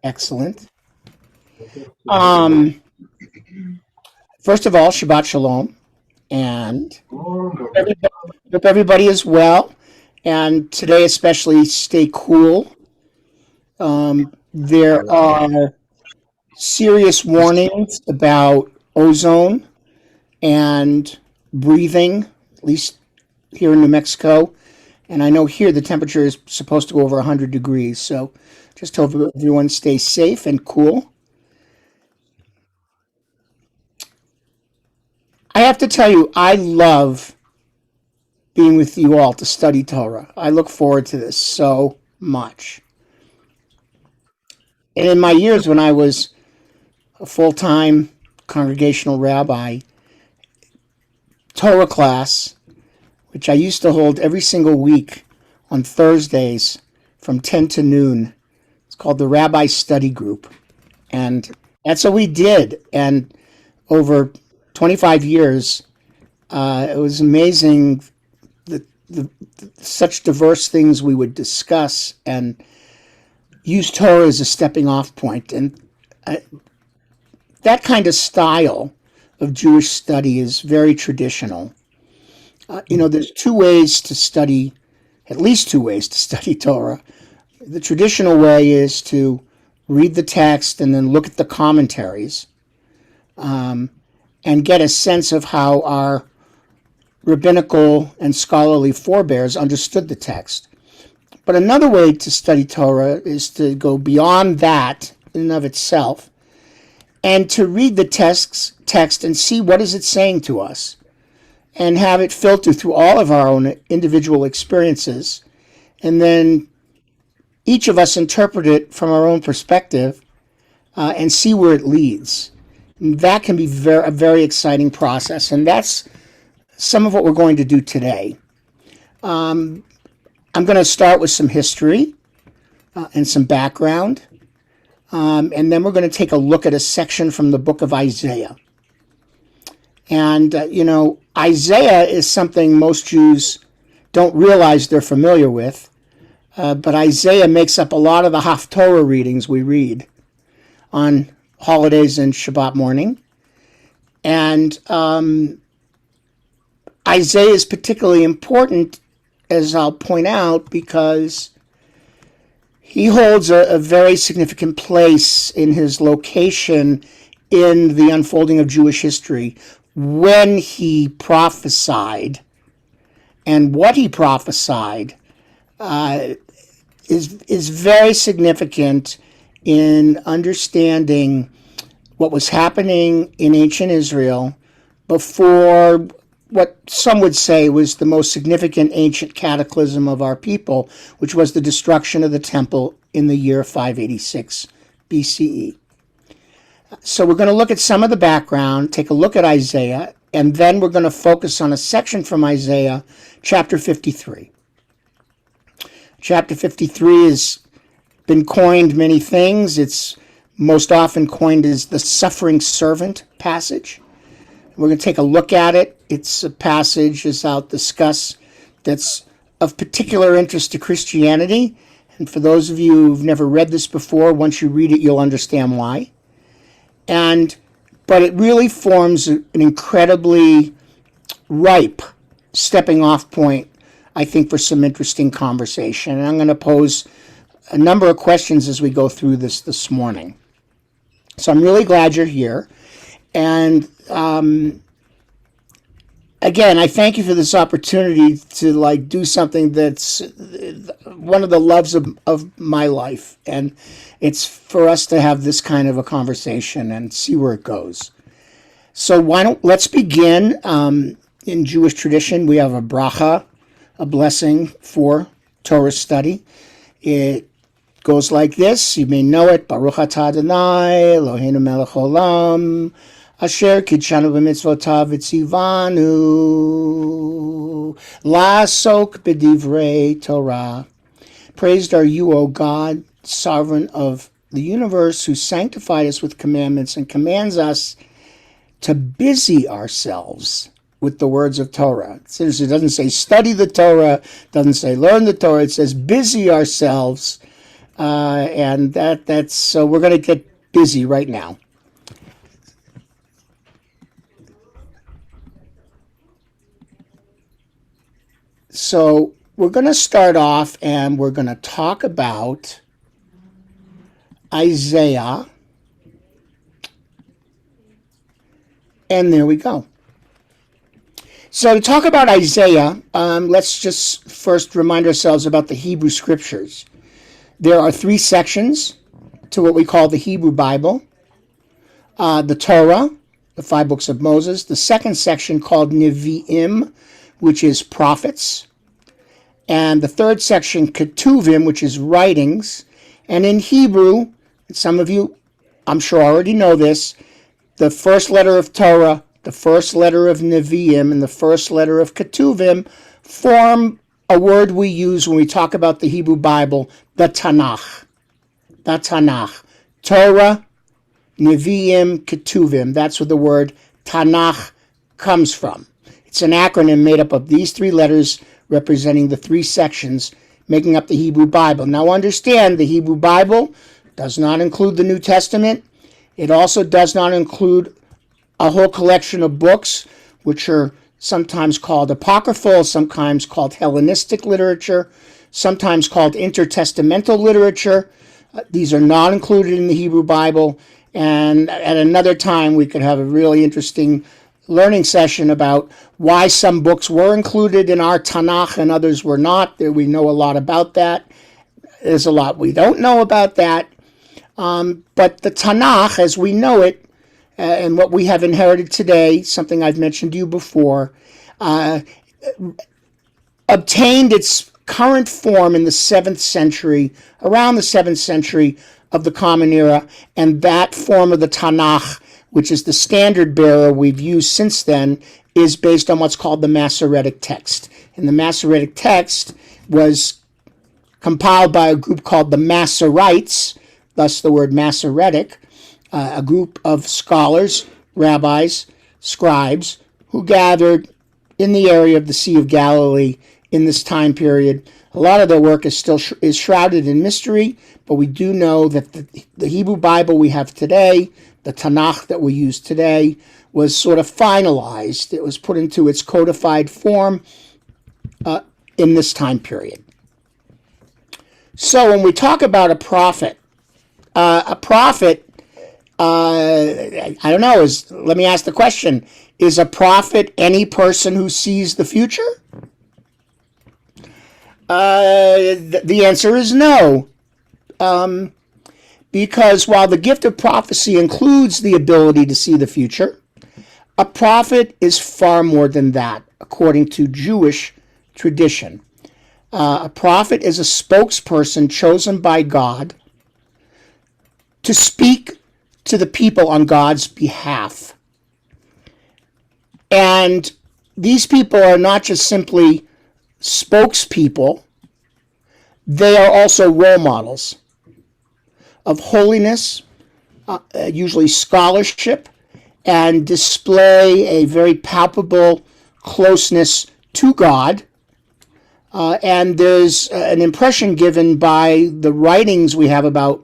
Excellent. Um, First of all, Shabbat Shalom, and everybody, hope everybody is well. And today, especially, stay cool. There are serious warnings about ozone and breathing, at least here in New Mexico. And I know here the temperature is supposed to go over 100 degrees. So just hope everyone stays safe and cool. I have to tell you, I love being with you all to study Torah. I look forward to this so much. And in my years when I was a full-time congregational rabbi, Torah class, which I used to hold every single week on Thursdays from 10 to noon, it's called the Rabbi Study Group. And that's what we did. And over 25 years, it was amazing such diverse things we would discuss and use Torah as a stepping off point. And that kind of style of Jewish study is very traditional. There's two ways to study, at least two ways to study Torah. The traditional way is to read the text and then look at the commentaries and get a sense of how our rabbinical and scholarly forebears understood the text. But another way to study Torah is to go beyond that in and of itself and to read the text and see what is it saying to us and have it filter through all of our own individual experiences, and then each of us interpret it from our own perspective and see where it leads. And that can be a very exciting process, and that's some of what we're going to do today. I'm going to start with some history and some background, and then we're going to take a look at a section from the book of Isaiah. And, Isaiah is something most Jews don't realize they're familiar with, but Isaiah makes up a lot of the Haftorah readings we read on holidays and Shabbat morning. And Isaiah is particularly important, as I'll point out, because he holds a very significant place in his location in the unfolding of Jewish history when he prophesied. And what he prophesied is very significant in understanding what was happening in ancient Israel before what some would say was the most significant ancient cataclysm of our people, which was the destruction of the temple in the year 586 BCE. So we're going to look at some of the background, take a look at Isaiah, and then we're going to focus on a section from Isaiah, chapter 53. Chapter 53 has been coined many things. It's most often coined as the suffering servant passage. We're going to take a look at it. It's a passage, as I'll discuss, that's of particular interest to Christianity. And for those of you who've never read this before, once you read it, you'll understand why. But it really forms an incredibly ripe stepping off point, I think, for some interesting conversation. And I'm going to pose a number of questions as we go through this morning. So I'm really glad you're here. And again, I thank you for this opportunity to do something that's one of the loves of my life. And it's for us to have this kind of a conversation and see where it goes. So let's begin. In Jewish tradition, we have a bracha, a blessing for Torah study. It goes like this. You may know it. Baruch atah Adonai, Eloheinu melech olam, asher kidshanu b'mitzvotav v'tzivanu la'asok b'divrei Torah. Praised are you, O God, sovereign of the universe, who sanctified us with commandments and commands us to busy ourselves with the words of Torah. It doesn't say study the Torah, doesn't say learn the Torah. It says busy ourselves And that's so we're going to get busy right now. So we're going to start off and we're going to talk about Isaiah. And there we go. So to talk about Isaiah, let's just first remind ourselves about the Hebrew Scriptures. There are 3 sections to what we call the Hebrew Bible. The Torah, the 5 books of Moses. The second section called Nevi'im, which is prophets. And the third section, Ketuvim, which is writings. And in Hebrew, some of you, I'm sure, already know this, the first letter of Torah, the first letter of Nevi'im, and the first letter of Ketuvim form a word we use when we talk about the Hebrew Bible, the Tanakh. The Tanakh. Torah, Nevi'im, Ketuvim. That's where the word Tanakh comes from. It's an acronym made up of these 3 letters representing the 3 sections making up the Hebrew Bible. Now understand, the Hebrew Bible does not include the New Testament. It also does not include a whole collection of books, which are sometimes called apocryphal, sometimes called Hellenistic literature, sometimes called intertestamental literature. These are not included in the Hebrew Bible. And at another time, we could have a really interesting learning session about why some books were included in our Tanakh and others were not. We know a lot about that. There's a lot we don't know about that. But the Tanakh, as we know it, and what we have inherited today, something I've mentioned to you before, obtained its current form in the 7th century, around the 7th century of the Common Era, and that form of the Tanakh, which is the standard bearer we've used since then, is based on what's called the Masoretic text. And the Masoretic text was compiled by a group called the Masoretes, thus the word Masoretic, a group of scholars, rabbis, scribes, who gathered in the area of the Sea of Galilee in this time period. A lot of their work is still is shrouded in mystery, but we do know that the Hebrew Bible we have today, the Tanakh that we use today, was sort of finalized. It was put into its codified form in this time period. So when we talk about a prophet, I don't know, let me ask the question, is a prophet any person who sees the future? The answer is no. Because while the gift of prophecy includes the ability to see the future, a prophet is far more than that, according to Jewish tradition. A prophet is a spokesperson chosen by God to speak to the people on God's behalf. And these people are not just simply spokespeople, they are also role models of holiness, usually scholarship, and display a very palpable closeness to God. And there's an impression given by the writings we have about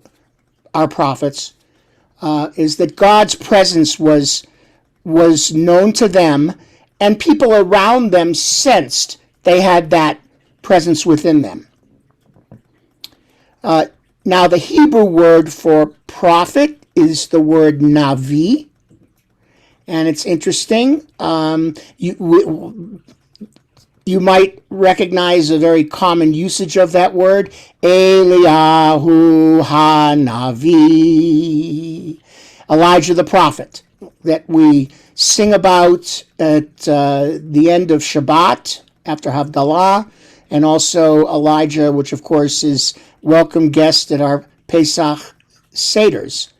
our prophets, is that God's presence was known to them, and people around them sensed they had that presence within them. Now, the Hebrew word for prophet is the word navi, and it's interesting. You might recognize a very common usage of that word, Eliyahu HaNavi, Elijah the prophet, that we sing about at the end of Shabbat after Havdalah, and also Elijah, which of course is welcome guest at our Pesach Seders.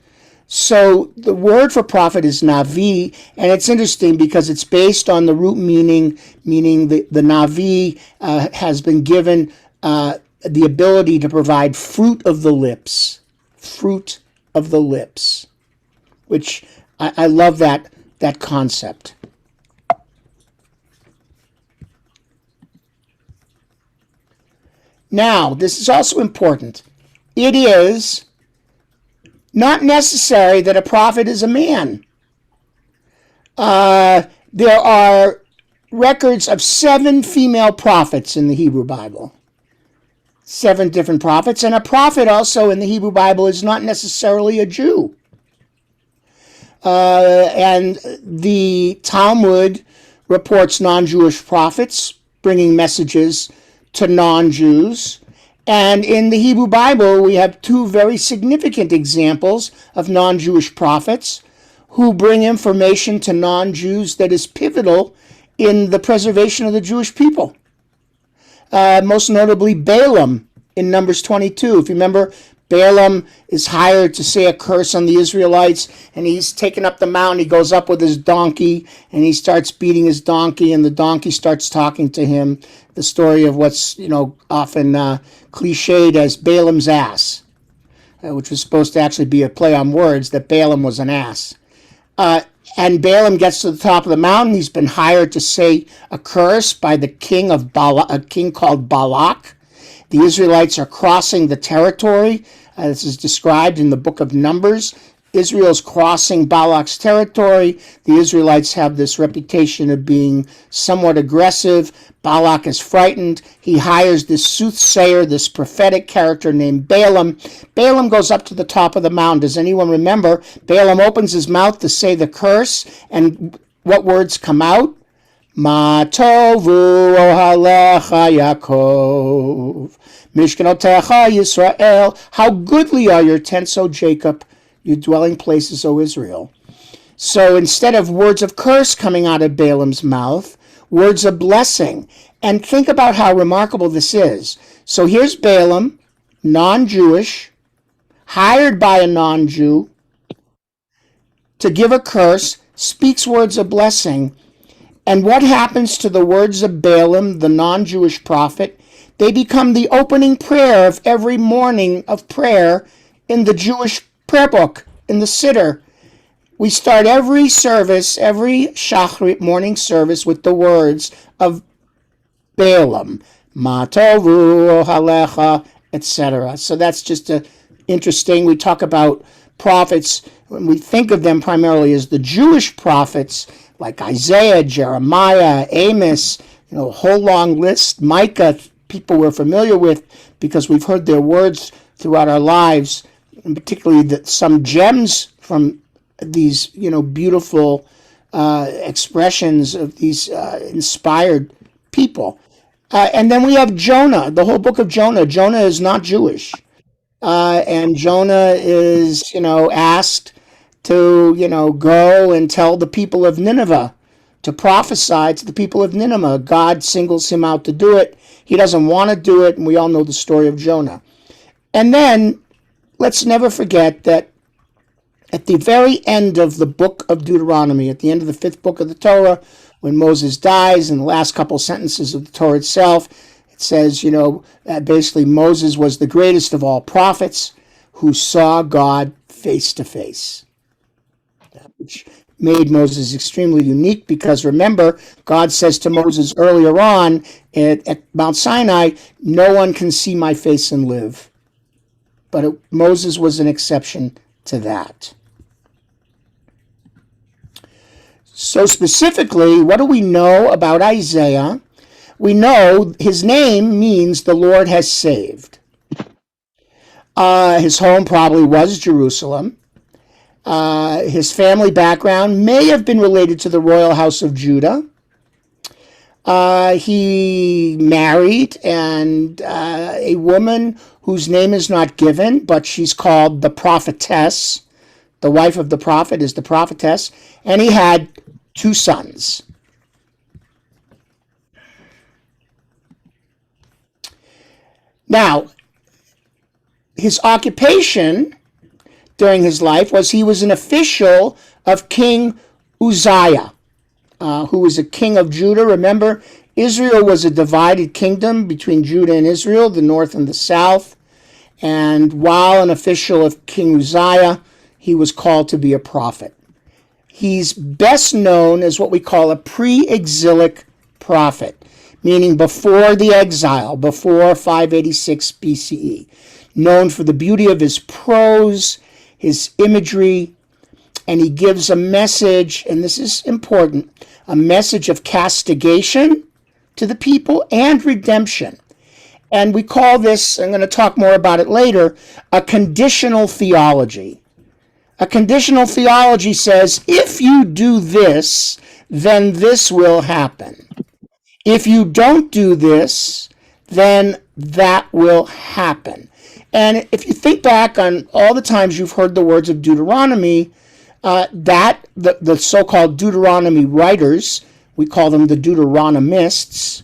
So the word for prophet is Navi, and it's interesting because it's based on the root meaning the Navi has been given the ability to provide fruit of the lips, which I love that concept. Now, this is also important. it is not necessary that a prophet is a man. There are records of 7 female prophets in the Hebrew Bible. 7 different prophets. And a prophet also in the Hebrew Bible is not necessarily a Jew. And the Talmud reports non-Jewish prophets bringing messages to non-Jews. And in the Hebrew Bible, we have 2 very significant examples of non-Jewish prophets who bring information to non-Jews that is pivotal in the preservation of the Jewish people. Most notably Balaam in Numbers 22. If you remember, Balaam is hired to say a curse on the Israelites, and he's taken up the mountain. He goes up with his donkey, and he starts beating his donkey, and the donkey starts talking to him. The story of what's often cliched as Balaam's ass, which was supposed to actually be a play on words, that Balaam was an ass. And Balaam gets to the top of the mountain. He's been hired to say a curse by the king of a king called Balak. The Israelites are crossing the territory. This is described in the book of Numbers. Israel's crossing Balak's territory. The Israelites have this reputation of being somewhat aggressive. Balak is frightened. He hires this soothsayer, this prophetic character named Balaam. Balaam goes up to the top of the mountain. Does anyone remember? Balaam opens his mouth to say the curse, and what words come out? Ma tovu ohalecha Yaakov, Mishkanotecha Yisrael. How goodly are your tents, O Jacob, your dwelling places, O Israel. So instead of words of curse coming out of Balaam's mouth, words of blessing. And think about how remarkable this is. So here's Balaam, non-Jewish, hired by a non-Jew to give a curse, speaks words of blessing. And what happens to the words of Balaam, the non-Jewish prophet? They become the opening prayer of every morning of prayer in the Jewish prayer book, in the Siddur. We start every service, every Shachrit morning service, with the words of Balaam, Ma tovu ohalecha, etc. So that's just interesting. We talk about prophets, when we think of them primarily as the Jewish prophets, like Isaiah, Jeremiah, Amos, a whole long list. Micah, people we're familiar with because we've heard their words throughout our lives, and particularly some gems from these, beautiful expressions of these inspired people. And then we have Jonah, the whole book of Jonah. Jonah is not Jewish. And Jonah is, asked to, go and tell the people of Nineveh, to prophesy to the people of Nineveh. God singles him out to do it. He doesn't want to do it, and we all know the story of Jonah. And then, let's never forget that at the very end of the book of Deuteronomy, at the end of the 5th book of the Torah, when Moses dies, in the last couple sentences of the Torah itself, it says, basically Moses was the greatest of all prophets who saw God face to face, which made Moses extremely unique because, remember, God says to Moses earlier on at Mount Sinai, no one can see my face and live. But Moses was an exception to that. So specifically, what do we know about Isaiah? We know his name means the Lord has saved. His home probably was Jerusalem. His family background may have been related to the royal house of Judah. He married a woman whose name is not given, but she's called the prophetess. The wife of the prophet is the prophetess. And he had 2 sons. Now, his occupation during his life was he was an official of King Uzziah, who was a king of Judah. Remember, Israel was a divided kingdom between Judah and Israel, the north and the south. And while an official of King Uzziah, he was called to be a prophet. He's best known as what we call a pre-exilic prophet, meaning before the exile, before 586 BCE. Known for the beauty of his prose, his imagery, and he gives a message, and this is important, a message of castigation to the people and redemption. And we call this, I'm going to talk more about it later, a conditional theology. A conditional theology says, if you do this, then this will happen. If you don't do this, then that will happen. And if you think back on all the times you've heard the words of Deuteronomy, the so-called Deuteronomy writers, we call them the Deuteronomists,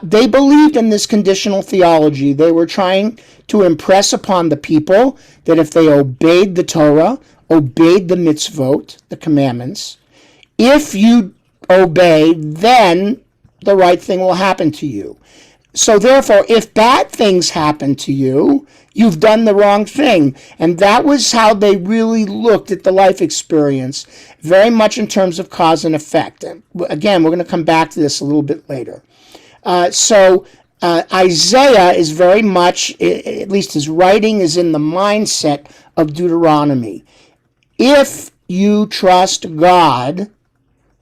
they believed in this conditional theology. They were trying to impress upon the people that if they obeyed the Torah, obeyed the mitzvot, the commandments, if you obey, then the right thing will happen to you. So therefore, if bad things happen to you, you've done the wrong thing. And that was how they really looked at the life experience, very much in terms of cause and effect. And again, we're going to come back to this a little bit later. So Isaiah is very much, at least his writing is in the mindset of Deuteronomy. If you trust God,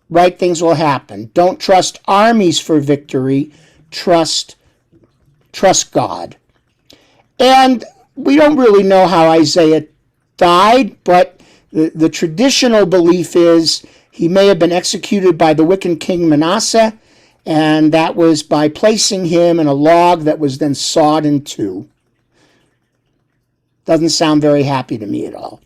right things will happen. Don't trust armies for victory. Trust God. And we don't really know how Isaiah died, but the traditional belief is he may have been executed by the wicked king Manasseh, and that was by placing him in a log that was then sawed in two. Doesn't sound very happy to me at all.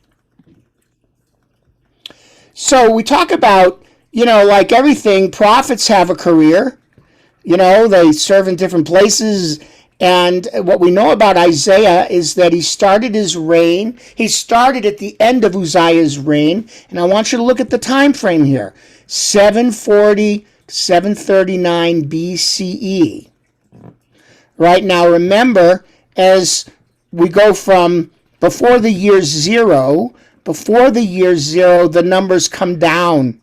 So we talk about, like everything, prophets have a career. They serve in different places. And what we know about Isaiah is that he started his reign. He started at the end of Uzziah's reign. And I want you to look at the time frame here. 740 to 739 BCE. Right now, remember, as we go from before the year zero, the numbers come down.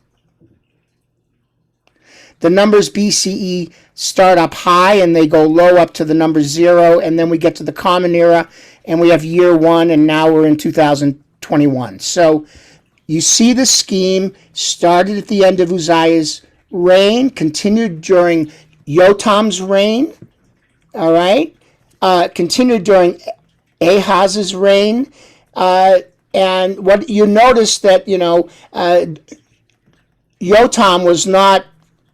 The numbers BCE start up high and they go low up to the number 0, and then we get to the Common Era and we have year 1, and now we're in 2021. So you see the scheme started at the end of Uzziah's reign, continued during Yotam's reign, all right, continued during Ahaz's reign, and what you notice that, Yotam was not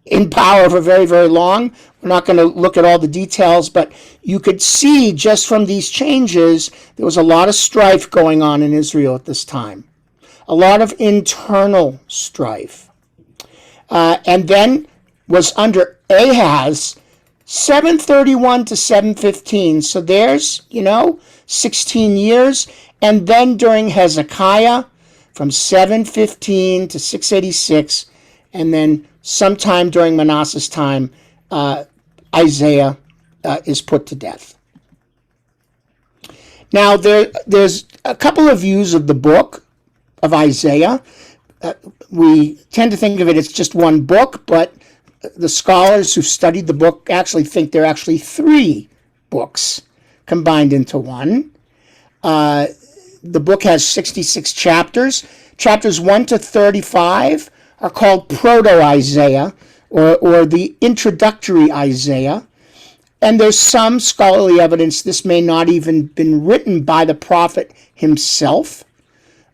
in power for very, very long. We're not going to look at all the details, but you could see just from these changes, there was a lot of strife going on in Israel at this time. A lot of internal strife. And then was under Ahaz, 731 to 715. So there's, 16 years. And then during Hezekiah, from 715 to 686, and then sometime during Manasseh's time, Isaiah is put to death. Now, there's a couple of views of the book of Isaiah. We tend to think of it as just one book, but the scholars who studied the book actually think there are actually 3 books combined into one. The book has 66 chapters. Chapters 1 to 35 are called Proto-Isaiah, or the introductory Isaiah. And there's some scholarly evidence this may not even been written by the prophet himself,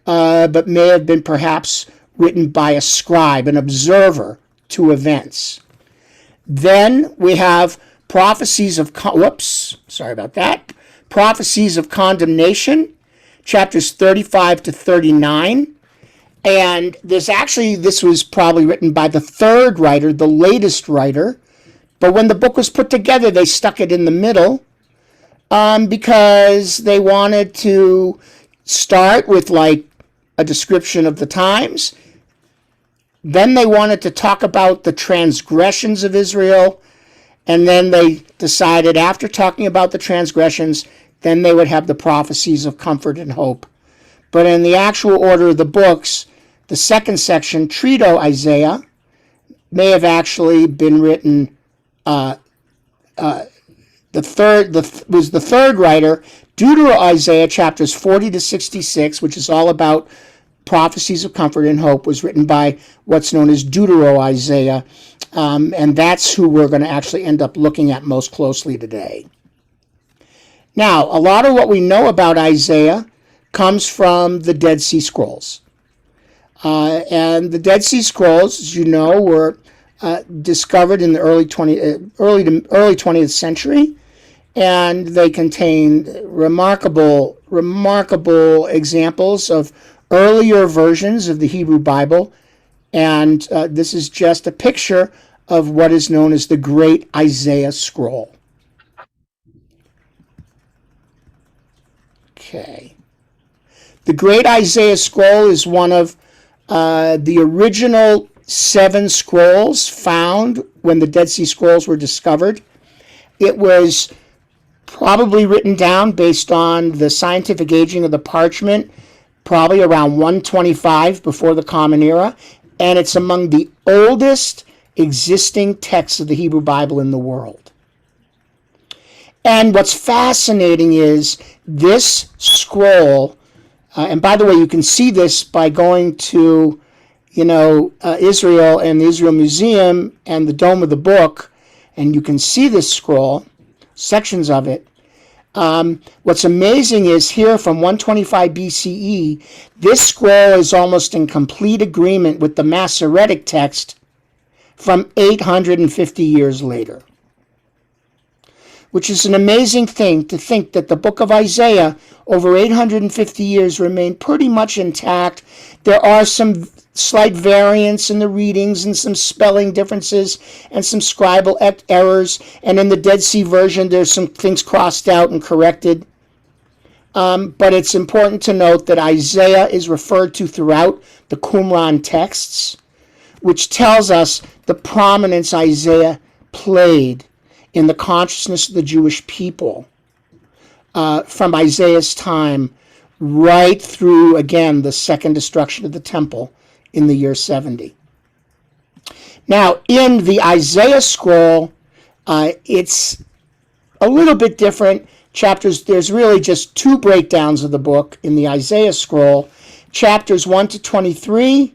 but may have been perhaps written by a scribe, an observer to events. Then we have prophecies of prophecies of condemnation, chapters 35 to 39. And this was probably written by the third writer, the latest writer. But when the book was put together, they stuck it in the middle because they wanted to start with like a description of the times. Then they wanted to talk about the transgressions of Israel. And then they decided, after talking about the transgressions, then they would have the prophecies of comfort and hope. But in the actual order of the books, the second section, Trito Isaiah, may have actually been written was the third writer. Deutero-Isaiah, chapters 40 to 66, which is all about prophecies of comfort and hope, was written by what's known as Deutero-Isaiah, and that's who we're going to actually end up looking at most closely today. Now, a lot of what we know about Isaiah comes from the Dead Sea Scrolls. And the Dead Sea Scrolls, as you know, were discovered in the early 20th century, and they contain remarkable examples of earlier versions of the Hebrew Bible. And this is just a picture of what is known as the Great Isaiah Scroll. Okay. The Great Isaiah Scroll is one of the original 7 scrolls found when the Dead Sea Scrolls were discovered. It was probably written down based on the scientific aging of the parchment, probably around 125 before the Common Era, and it's among the oldest existing texts of the Hebrew Bible in the world. And what's fascinating is this scroll, and by the way, you can see this by going to, Israel and the Israel Museum and the Dome of the Book, and you can see this scroll, sections of it. What's amazing is here from 125 BCE, this scroll is almost in complete agreement with the Masoretic text from 850 years later. Which is an amazing thing to think that the book of Isaiah, over 850 years, remained pretty much intact. There are some slight variants in the readings and some spelling differences and some scribal errors. And in the Dead Sea version, there's some things crossed out and corrected. But it's important to note that Isaiah is referred to throughout the Qumran texts, which tells us the prominence Isaiah played in the consciousness of the Jewish people from Isaiah's time right through, again, the second destruction of the temple in the year 70. Now, in the Isaiah scroll, it's a little bit different. Chapters, there's really just 2 breakdowns of the book in the Isaiah scroll. Chapters 1 to 23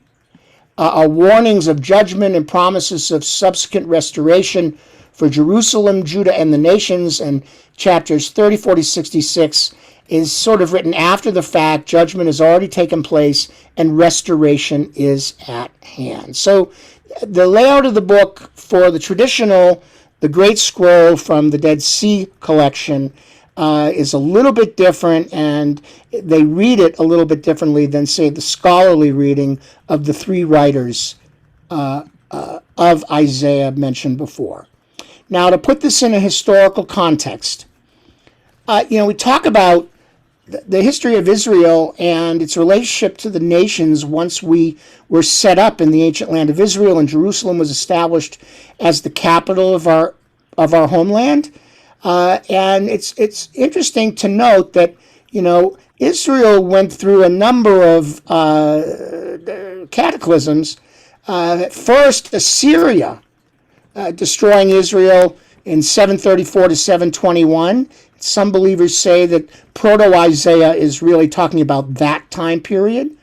are warnings of judgment and promises of subsequent restoration for Jerusalem, Judah, and the nations, and chapters 30, 40, 66 is sort of written after the fact. Judgment has already taken place, and restoration is at hand. So the layout of the book for the Great Scroll from the Dead Sea collection is a little bit different, and they read it a little bit differently than, say, the scholarly reading of the 3 writers of Isaiah mentioned before. Now, to put this in a historical context, we talk about the history of Israel and its relationship to the nations once we were set up in the ancient land of Israel, and Jerusalem was established as the capital of our homeland. And it's interesting to note that Israel went through a number of cataclysms. First, Assyria destroying Israel in 734 to 721. Some believers say that Proto-Isaiah is really talking about that time period.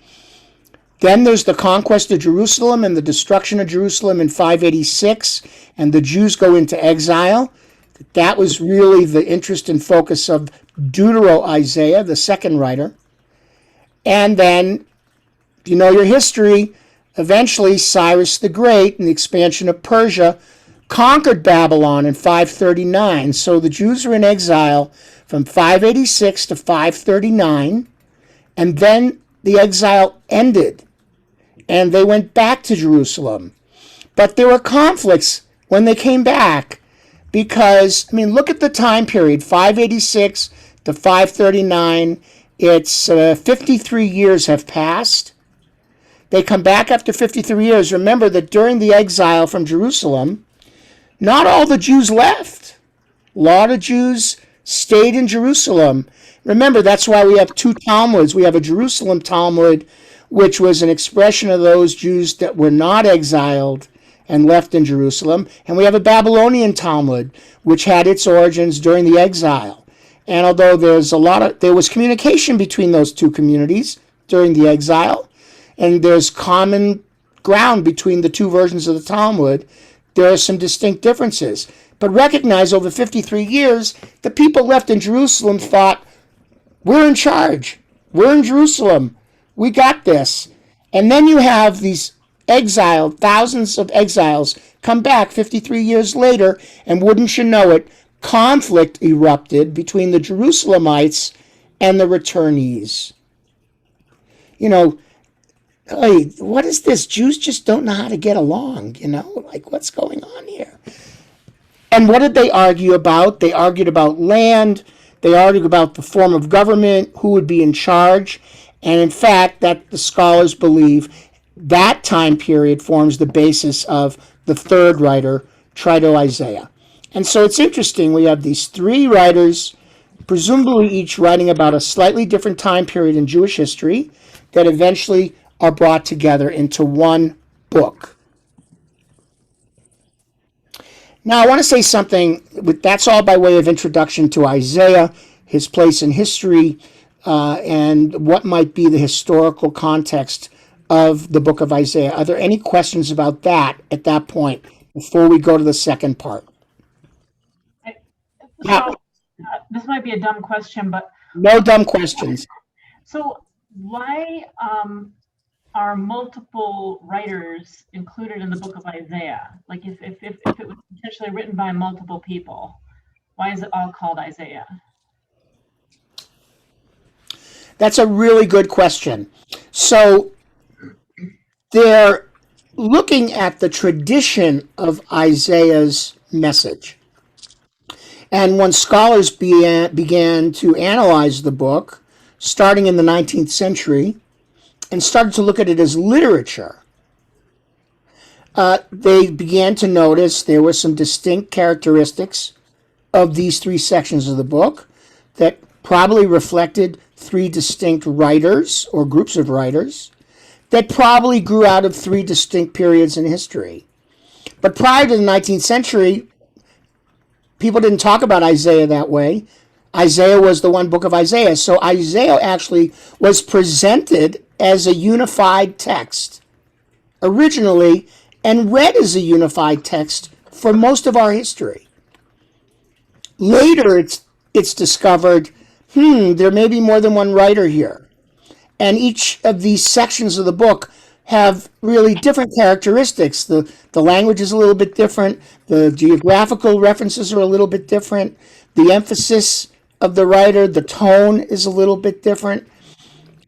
Then there's the conquest of Jerusalem and the destruction of Jerusalem in 586, and the Jews go into exile. That was really the interest and focus of Deutero-Isaiah, the second writer. And then, your history, eventually Cyrus the Great and the expansion of Persia conquered Babylon in 539. So the Jews were in exile from 586 to 539, and then the exile ended, and they went back to Jerusalem. But there were conflicts when they came back, because, look at the time period, 586 to 539. It's 53 years have passed. They come back after 53 years. Remember that during the exile from Jerusalem, not all the Jews left. A lot of Jews stayed in Jerusalem. Remember, that's why we have 2 Talmuds. We have a Jerusalem Talmud, which was an expression of those Jews that were not exiled and left in Jerusalem. And we have a Babylonian Talmud, which had its origins during the exile. And although there was communication between those two communities during the exile, and there's common ground between the two versions of the Talmud, there are some distinct differences. But recognize over 53 years, the people left in Jerusalem thought, we're in charge. We're in Jerusalem. We got this. And then you have these thousands of exiles come back 53 years later, and wouldn't you know it, conflict erupted between the Jerusalemites and the returnees. Hey, what is this? Jews just don't know how to get along, like what's going on here? And what did they argue about? They argued about land. They argued about the form of government, who would be in charge. And in fact, that the scholars believe that time period forms the basis of the third writer, Trito-Isaiah. And so it's interesting. We have these three writers, presumably each writing about a slightly different time period in Jewish history, that eventually are brought together into one book. Now, I want to say something, that's all by way of introduction to Isaiah, his place in history, and what might be the historical context of the book of Isaiah. Are there any questions about that at that point before we go to the second part? So, this might be a dumb question, but... No dumb questions. So why are multiple writers included in the book of Isaiah? Like if it was potentially written by multiple people, why is it all called Isaiah? That's a really good question. So they're looking at the tradition of Isaiah's message. And when scholars began to analyze the book, starting in the 19th century, and started to look at it as literature, they began to notice there were some distinct characteristics of these three sections of the book that probably reflected three distinct writers or groups of writers that probably grew out of three distinct periods in history. But prior to the 19th century, people didn't talk about Isaiah that way. Isaiah was the one book of Isaiah. So Isaiah actually was presented as a unified text originally and read as a unified text for most of our history. Later, it's discovered, there may be more than one writer here. And each of these sections of the book have really different characteristics. The language is a little bit different. The geographical references are a little bit different. The emphasis of the writer, the tone is a little bit different.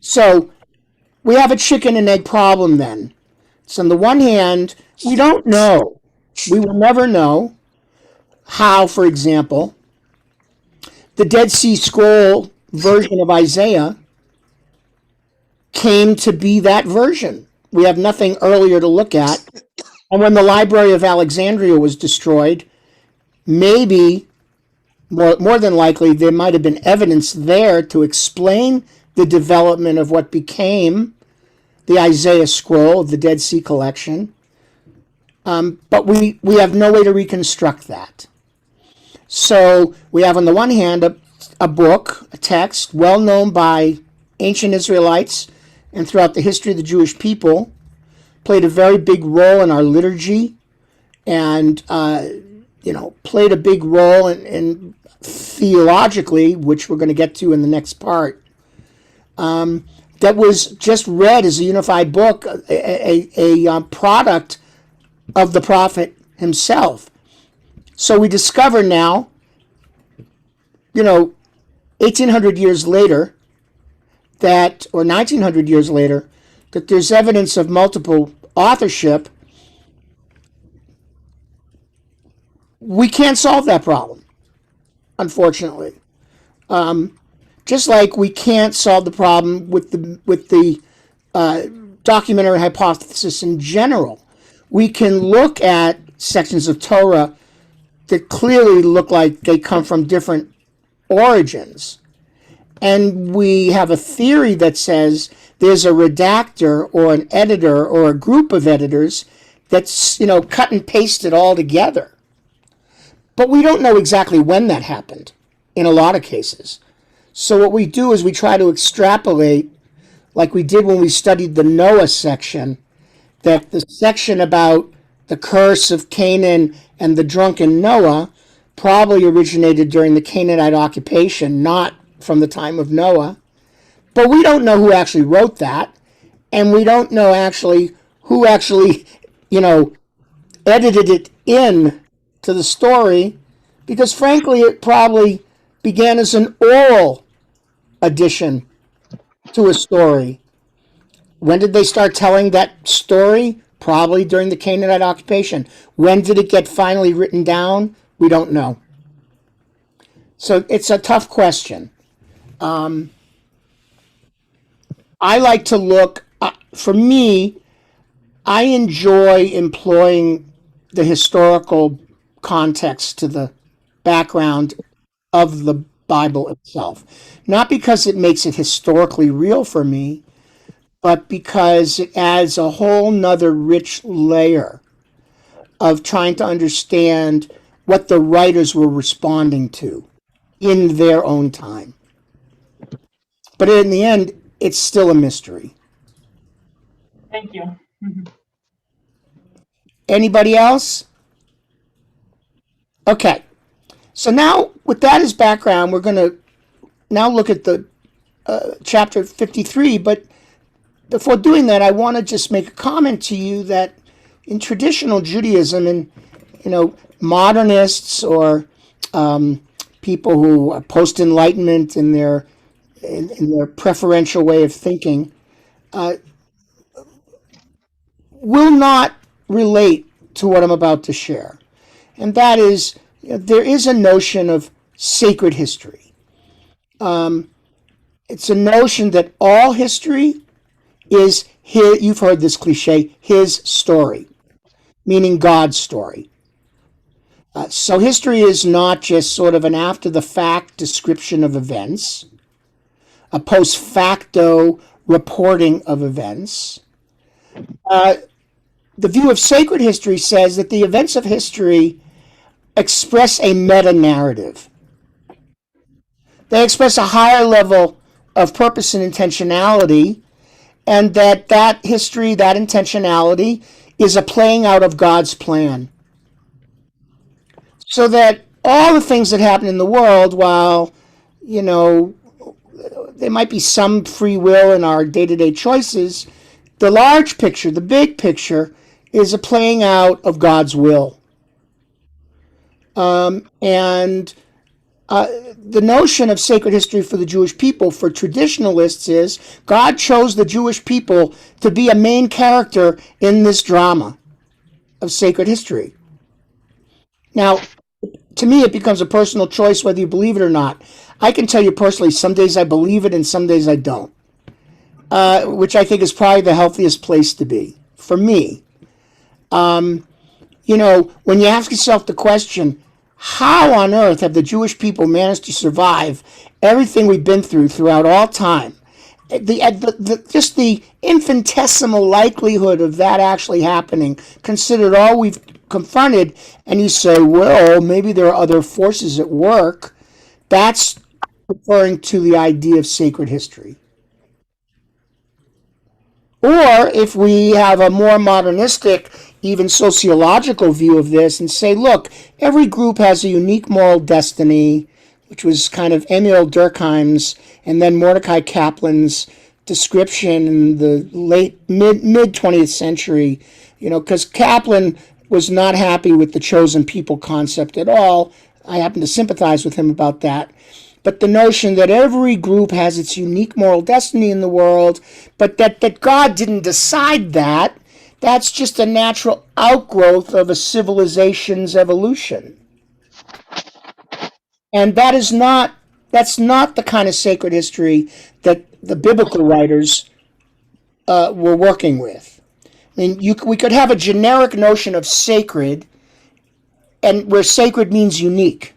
So we have a chicken and egg problem then. So on the one hand, we don't know. We will never know how, for example, the Dead Sea Scroll version of Isaiah came to be that version. We have nothing earlier to look at. And when the Library of Alexandria was destroyed, maybe, more than likely, there might have been evidence there to explain the development of what became the Isaiah Scroll of the Dead Sea Collection. But we have no way to reconstruct that. So we have on the one hand a book, a text, well known by ancient Israelites and throughout the history of the Jewish people, played a very big role in our liturgy, and played a big role in theologically, which we're going to get to in the next part. That was just read as a unified book, a product of the prophet himself. So we discover now, 1,800 years later, or 1,900 years later, that there's evidence of multiple authorship. We can't solve that problem, unfortunately. Just like we can't solve the problem with the documentary hypothesis in general. We can look at sections of Torah that clearly look like they come from different origins. And we have a theory that says there's a redactor or an editor or a group of editors that's, cut and pasted all together. But we don't know exactly when that happened in a lot of cases. So what we do is we try to extrapolate, like we did when we studied the Noah section, that the section about the curse of Canaan and the drunken Noah probably originated during the Canaanite occupation, not from the time of Noah. But we don't know who actually wrote that, and we don't know actually who actually, edited it in to the story, because frankly, it probably began as an oral addition to a story. When did they start telling that story? Probably during the Canaanite occupation. When did it get finally written down? We don't know. So it's a tough question. I like to look, for me, I enjoy employing the historical context to the background of the Bible itself. Not because it makes it historically real for me, but because it adds a whole nother rich layer of trying to understand what the writers were responding to in their own time. But in the end, it's still a mystery. Thank you. Anybody else? Okay. So now, with that as background, we're going to now look at the chapter 53. But before doing that, I want to just make a comment to you that in traditional Judaism, and modernists or people who are post-Enlightenment in their preferential way of thinking, will not relate to what I'm about to share. And that is, there is a notion of sacred history. It's a notion that all history is his, you've heard this cliche, his story, meaning God's story. So history is not just sort of an after-the-fact description of events, a post facto reporting of events. The view of sacred history says that the events of history express a meta-narrative. They express a higher level of purpose and intentionality, and that history, that intentionality, is a playing out of God's plan. So that all the things that happen in the world, while, there might be some free will in our day-to-day choices, the large picture, the big picture, is a playing out of God's will. And the notion of sacred history for the Jewish people, for traditionalists, is God chose the Jewish people to be a main character in this drama of sacred history. Now, to me, it becomes a personal choice whether you believe it or not. I can tell you personally, some days I believe it and some days I don't, which I think is probably the healthiest place to be, for me. When you ask yourself the question, how on earth have the Jewish people managed to survive everything we've been through throughout all time? Just the infinitesimal likelihood of that actually happening, considered all we've confronted, and you say, well, maybe there are other forces at work. That's referring to the idea of sacred history. Or if we have a more modernistic, even sociological view of this and say, look, every group has a unique moral destiny, which was kind of Emil Durkheim's and then Mordecai Kaplan's description in the mid 20th century, because Kaplan was not happy with the chosen people concept at all. I happen to sympathize with him about that. But the notion that every group has its unique moral destiny in the world, but that God didn't decide that, that's just a natural outgrowth of a civilization's evolution. And that's not the kind of sacred history that the biblical writers were working with. I mean, we could have a generic notion of sacred, and where sacred means unique.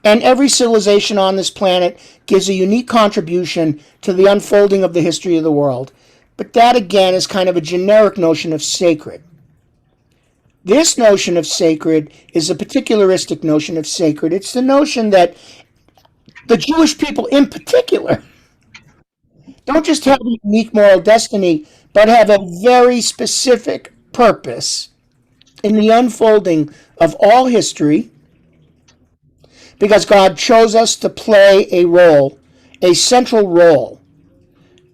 And every civilization on this planet gives a unique contribution to the unfolding of the history of the world. But that, again, is kind of a generic notion of sacred. This notion of sacred is a particularistic notion of sacred. It's the notion that the Jewish people in particular don't just have a unique moral destiny, but have a very specific purpose in the unfolding of all history, because God chose us to play a role, a central role,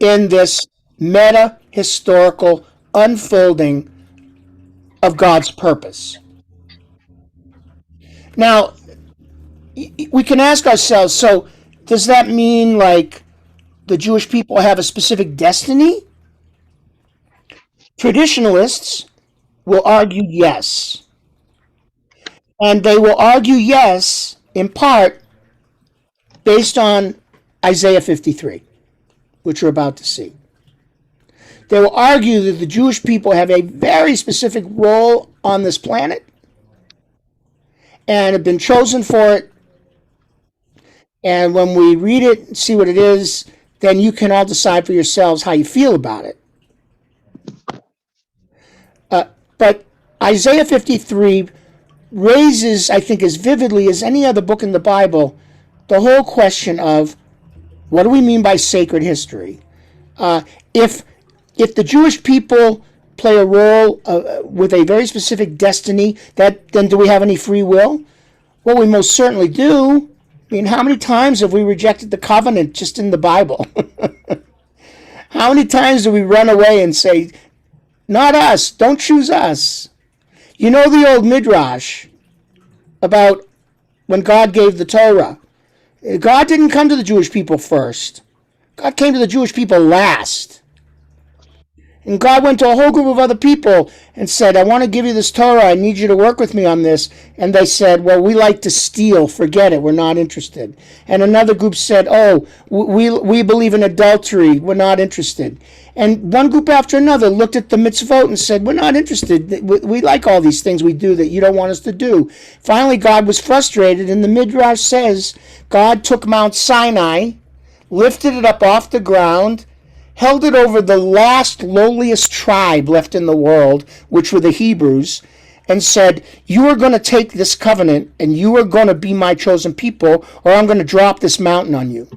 in this meta historical unfolding of God's purpose. Now, we can ask ourselves, so does that mean like the Jewish people have a specific destiny? Traditionalists will argue yes. And they will argue yes, in part, based on Isaiah 53, which we're about to see. They will argue that the Jewish people have a very specific role on this planet and have been chosen for it. And when we read it and see what it is, then you can all decide for yourselves how you feel about it. But Isaiah 53 raises, I think, as vividly as any other book in the Bible, the whole question of what do we mean by sacred history? If the Jewish people play a role with a very specific destiny, then do we have any free will? Well, we most certainly do. I mean, how many times have we rejected the covenant just in the Bible? How many times do we run away and say, not us, don't choose us? You know the old midrash about when God gave the Torah. God didn't come to the Jewish people first. God came to the Jewish people last. And God went to a whole group of other people and said, I want to give you this Torah. I need you to work with me on this. And they said, well, we like to steal. Forget it. We're not interested. And another group said, oh, we believe in adultery. We're not interested. And one group after another looked at the mitzvot and said, we're not interested. We like all these things we do that you don't want us to do. Finally, God was frustrated. And the Midrash says, God took Mount Sinai, lifted it up off the ground, held it over the last lowliest tribe left in the world, which were the Hebrews, and said, you are going to take this covenant and you are going to be my chosen people, or I'm going to drop this mountain on you.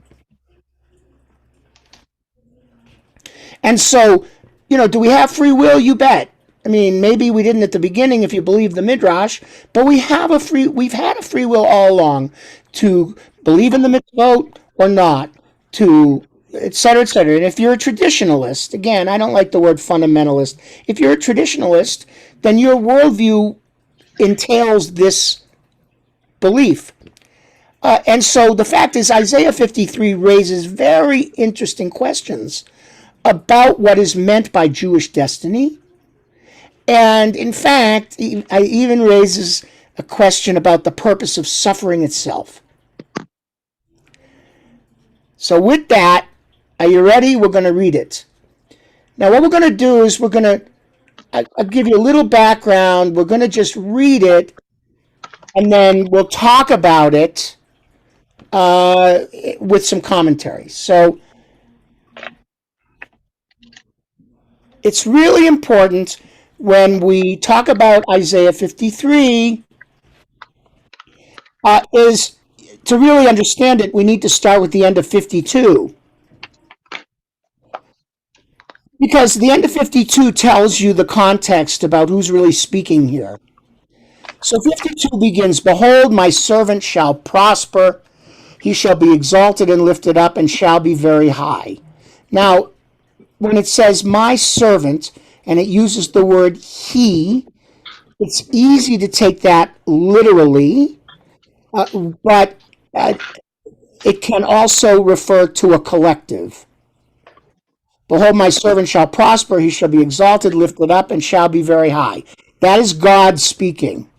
And so, do we have free will? You bet. I mean, maybe we didn't at the beginning if you believe the Midrash, but we've had a free will all along to believe in the mitzvot or not, to et cetera, et cetera. And if you're a traditionalist, again, I don't like the word fundamentalist. If you're a traditionalist, then your worldview entails this belief. And so the fact is, Isaiah 53 raises very interesting questions about what is meant by Jewish destiny. And in fact, it even raises a question about the purpose of suffering itself. So with that, are you ready? We're going to read it. Now, what we're going to do is I'll give you a little background. We're going to just read it, and then we'll talk about it with some commentary. So it's really important when we talk about Isaiah 53 is to really understand it, we need to start with the end of 52. Because the end of 52 tells you the context about who's really speaking here. So 52 begins, behold, my servant shall prosper. He shall be exalted and lifted up and shall be very high. Now, when it says my servant, and it uses the word he, it's easy to take that literally, but it can also refer to a collective. Behold, my servant shall prosper, he shall be exalted, lifted up, and shall be very high. That is God speaking.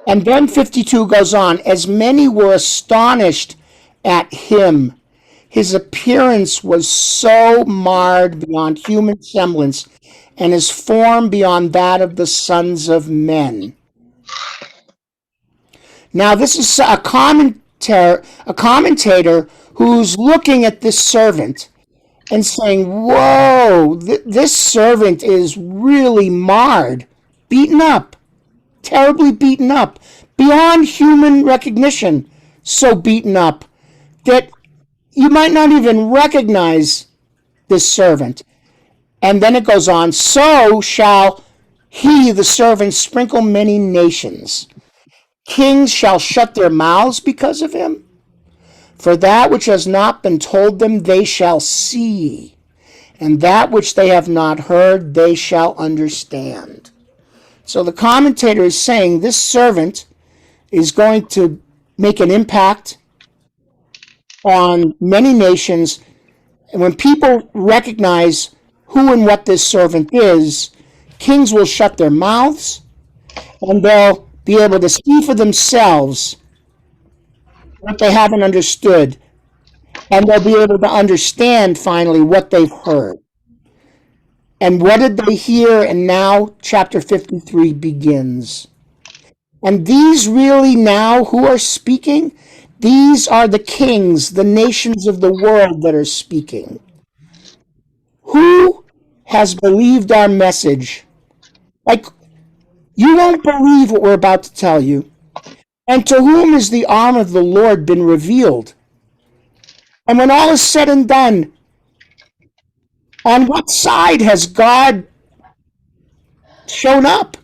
And then 52 goes on, as many were astonished at him. His appearance was so marred beyond human semblance, and his form beyond that of the sons of men. Now, this is a commentator who's looking at this servant and saying, whoa, this servant is really marred. beaten up, terribly beaten up, beyond human recognition, so beaten up that you might not even recognize this servant. And then it goes on, so shall he, the servant, sprinkle many nations. Kings shall shut their mouths because of him. For that which has not been told them they shall see, and that which they have not heard they shall understand. So the commentator is saying this servant is going to make an impact on many nations. And when people recognize who and what this servant is, kings will shut their mouths and they'll be able to see for themselves what they haven't understood. And they'll be able to understand finally what they've heard. And what did they hear? And now chapter 53 begins. And these really now who are speaking, these are the kings, the nations of the world that are speaking. Who has believed our message? Like, you won't believe what we're about to tell you. And to whom has the arm of the Lord been revealed? And when all is said and done, on what side has God shown up?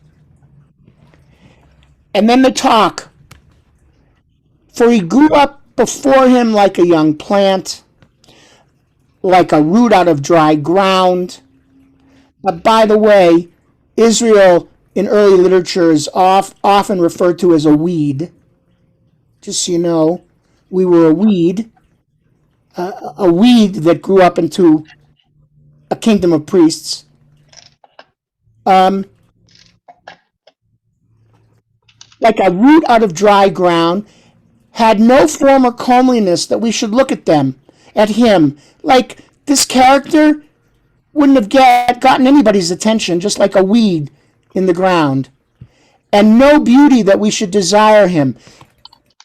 And then the talk. For he grew up before him like a young plant, like a root out of dry ground. But by the way, Israel in early literature is often referred to as a weed. Just so you know, we were a weed that grew up into a kingdom of priests. Like a root out of dry ground, had no form or comeliness that we should look at him. Like this character wouldn't have gotten anybody's attention, just like a weed in the ground. And no beauty that we should desire him.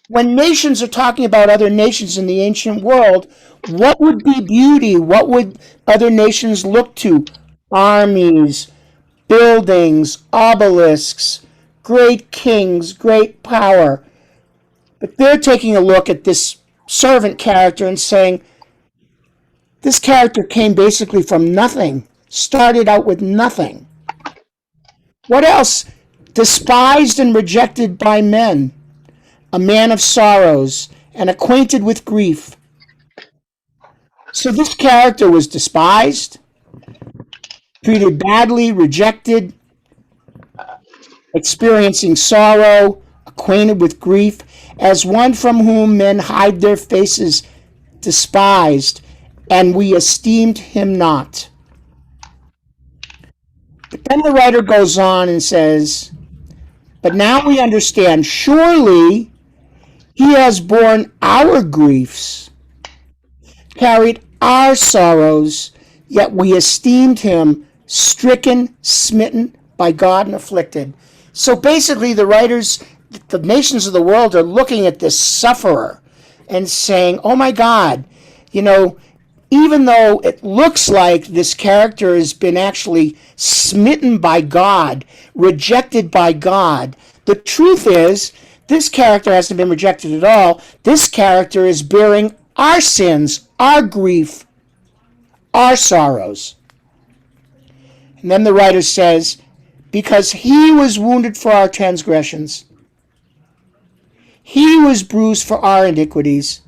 When nations are talking about other nations in the ancient world, what would be beauty? What would other nations look to? Armies, buildings, obelisks, great kings, great power. But they're taking a look at this servant character and saying, this character came basically from nothing, started out with nothing. What else? Despised and rejected by men, a man of sorrows and acquainted with grief. So this character was despised, treated badly, rejected, experiencing sorrow, acquainted with grief, as one from whom men hide their faces, despised, and we esteemed him not. But then the writer goes on and says, but now we understand, surely he has borne our griefs, carried our sorrows, yet we esteemed him stricken, smitten by God, and afflicted. So basically the nations of the world are looking at this sufferer and saying, oh my God, even though it looks like this character has been actually smitten by God, rejected by God, the truth is this character hasn't been rejected at all. This character is bearing our sins, our grief, our sorrows. And then the writer says, because he was wounded for our transgressions, he was bruised for our iniquities.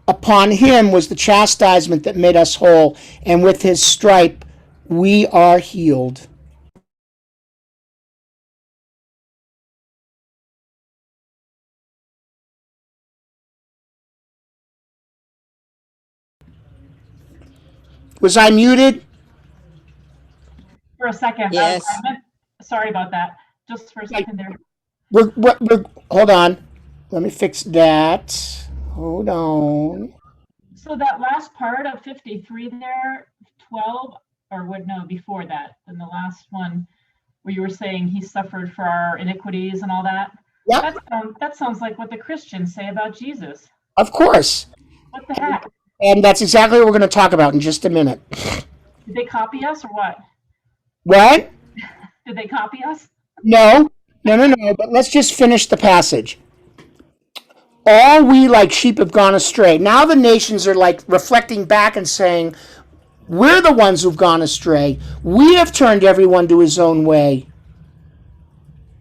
Upon him was the chastisement that made us whole, and with his stripe we are healed. Was I muted? For a second. Yes. Sorry about that. Just for a second there. Hold on. Let me fix that. Hold on. So that last part of 53 there, 12, before that, in the last one, where you were saying he suffered for our iniquities and all that. Yep. That sounds like what the Christians say about Jesus. Of course. What the heck? And that's exactly what we're going to talk about in just a minute. Did they copy us or what? What? Did they copy us? No, no. But let's just finish the passage. All we like sheep have gone astray. Now the nations are like reflecting back and saying, we're the ones who've gone astray. We have turned everyone to his own way.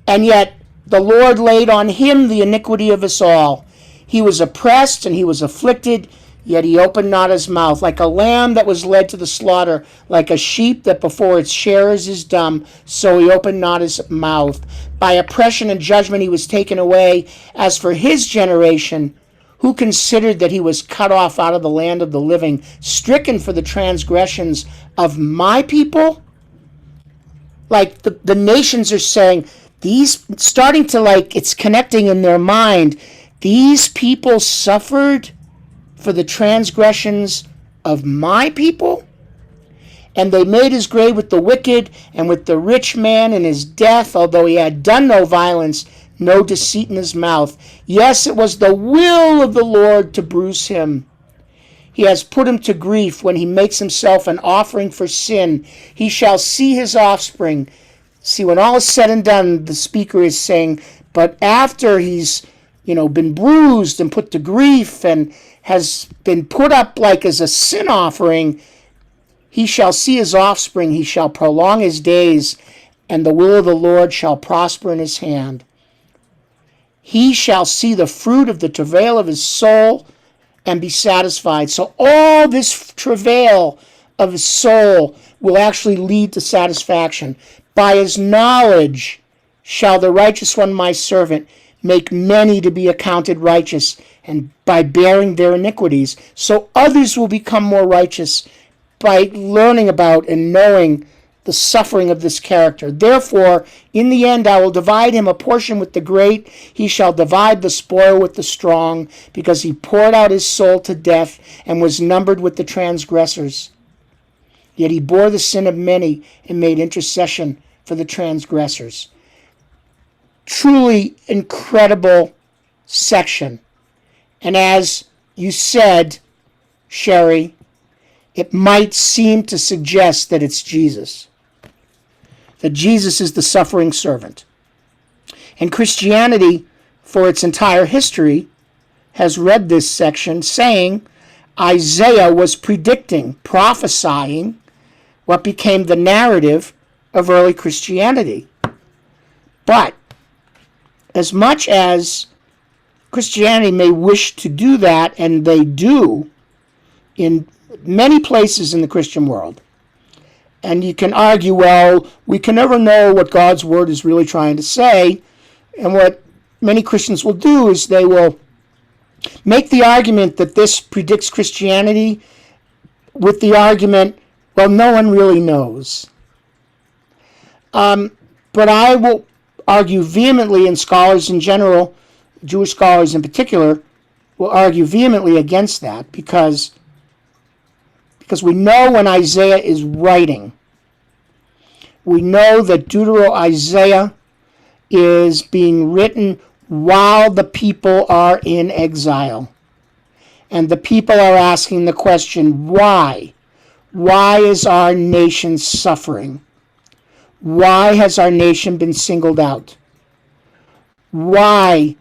And yet the Lord laid on him the iniquity of us all. He was oppressed and he was afflicted, yet he opened not his mouth. Like a lamb that was led to the slaughter, like a sheep that before its shearers is dumb, so he opened not his mouth. By oppression and judgment he was taken away. As for his generation, who considered that he was cut off out of the land of the living, stricken for the transgressions of my people? Like the nations are saying, these, starting to like, it's connecting in their mind, these people suffered for the transgressions of my people? And they made his grave with the wicked and with the rich man in his death, although he had done no violence, no deceit in his mouth. Yes, it was the will of the Lord to bruise him. He has put him to grief when he makes himself an offering for sin. He shall see his offspring. See, when all is said and done, the speaker is saying, but after he's, been bruised and put to grief and has been put up like as a sin offering, he shall see his offspring, he shall prolong his days, and the will of the Lord shall prosper in his hand. He shall see the fruit of the travail of his soul and be satisfied. So all this travail of his soul will actually lead to satisfaction. By his knowledge shall the righteous one, my servant, make many to be accounted righteous, and by bearing their iniquities. So others will become more righteous by learning about and knowing the suffering of this character. Therefore, in the end, I will divide him a portion with the great. He shall divide the spoil with the strong, because he poured out his soul to death and was numbered with the transgressors. Yet he bore the sin of many and made intercession for the transgressors. Truly incredible section. And as you said, Sherry, it might seem to suggest that it's Jesus. That Jesus is the suffering servant. And Christianity, for its entire history, has read this section saying Isaiah was predicting, prophesying what became the narrative of early Christianity. But as much as Christianity may wish to do that, and they do in many places in the Christian world, and you can argue, well, we can never know what God's word is really trying to say, and what many Christians will do is they will make the argument that this predicts Christianity with the argument, well, no one really knows. But I will argue vehemently, and scholars in general, Jewish scholars in particular, will argue vehemently against that, because we know when Isaiah is writing, we know that Deutero-Isaiah is being written while the people are in exile. And the people are asking the question, why? Why is our nation suffering? Why has our nation been singled out? Why,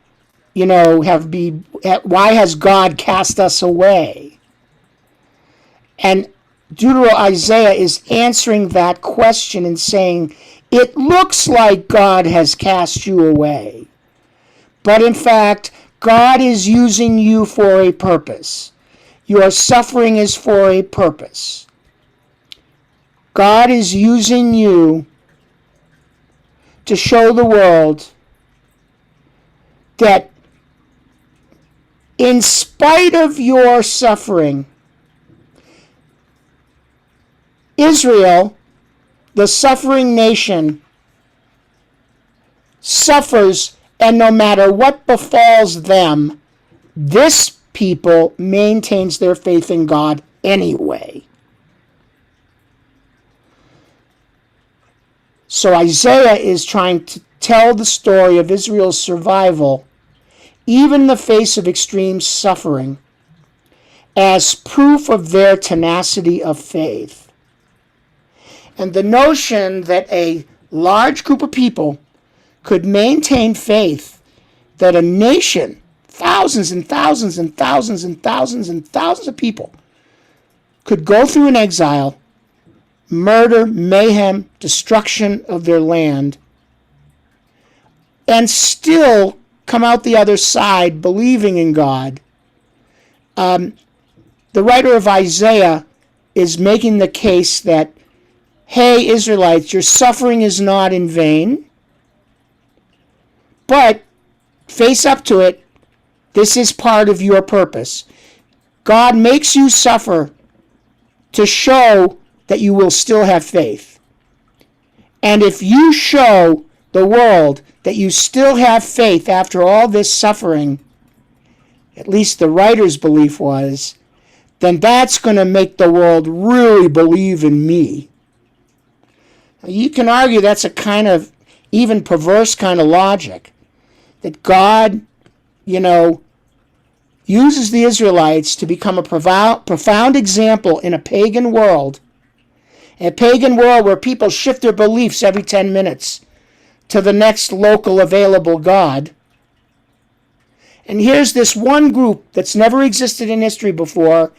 why has God cast us away? And Deutero-Isaiah is answering that question and saying, it looks like God has cast you away. But in fact, God is using you for a purpose. Your suffering is for a purpose. God is using you to show the world that in spite of your suffering, Israel, the suffering nation, suffers, and no matter what befalls them, this people maintains their faith in God anyway. So Isaiah is trying to tell the story of Israel's survival, even in the face of extreme suffering, as proof of their tenacity of faith. And the notion that a large group of people could maintain faith that a nation, thousands and thousands and thousands and thousands and thousands of people, could go through an exile, murder, mayhem, destruction of their land, and still come out the other side believing in God. The writer of Isaiah is making the case that, hey, Israelites, your suffering is not in vain, but face up to it. This is part of your purpose. God makes you suffer to show that you will still have faith. And if you show the world that you still have faith after all this suffering, at least the writer's belief was, then that's going to make the world really believe in me. You can argue that's a kind of even perverse kind of logic, that God, uses the Israelites to become a profound example in a pagan world where people shift their beliefs every 10 minutes to the next local available God. And here's this one group that's never existed in history before,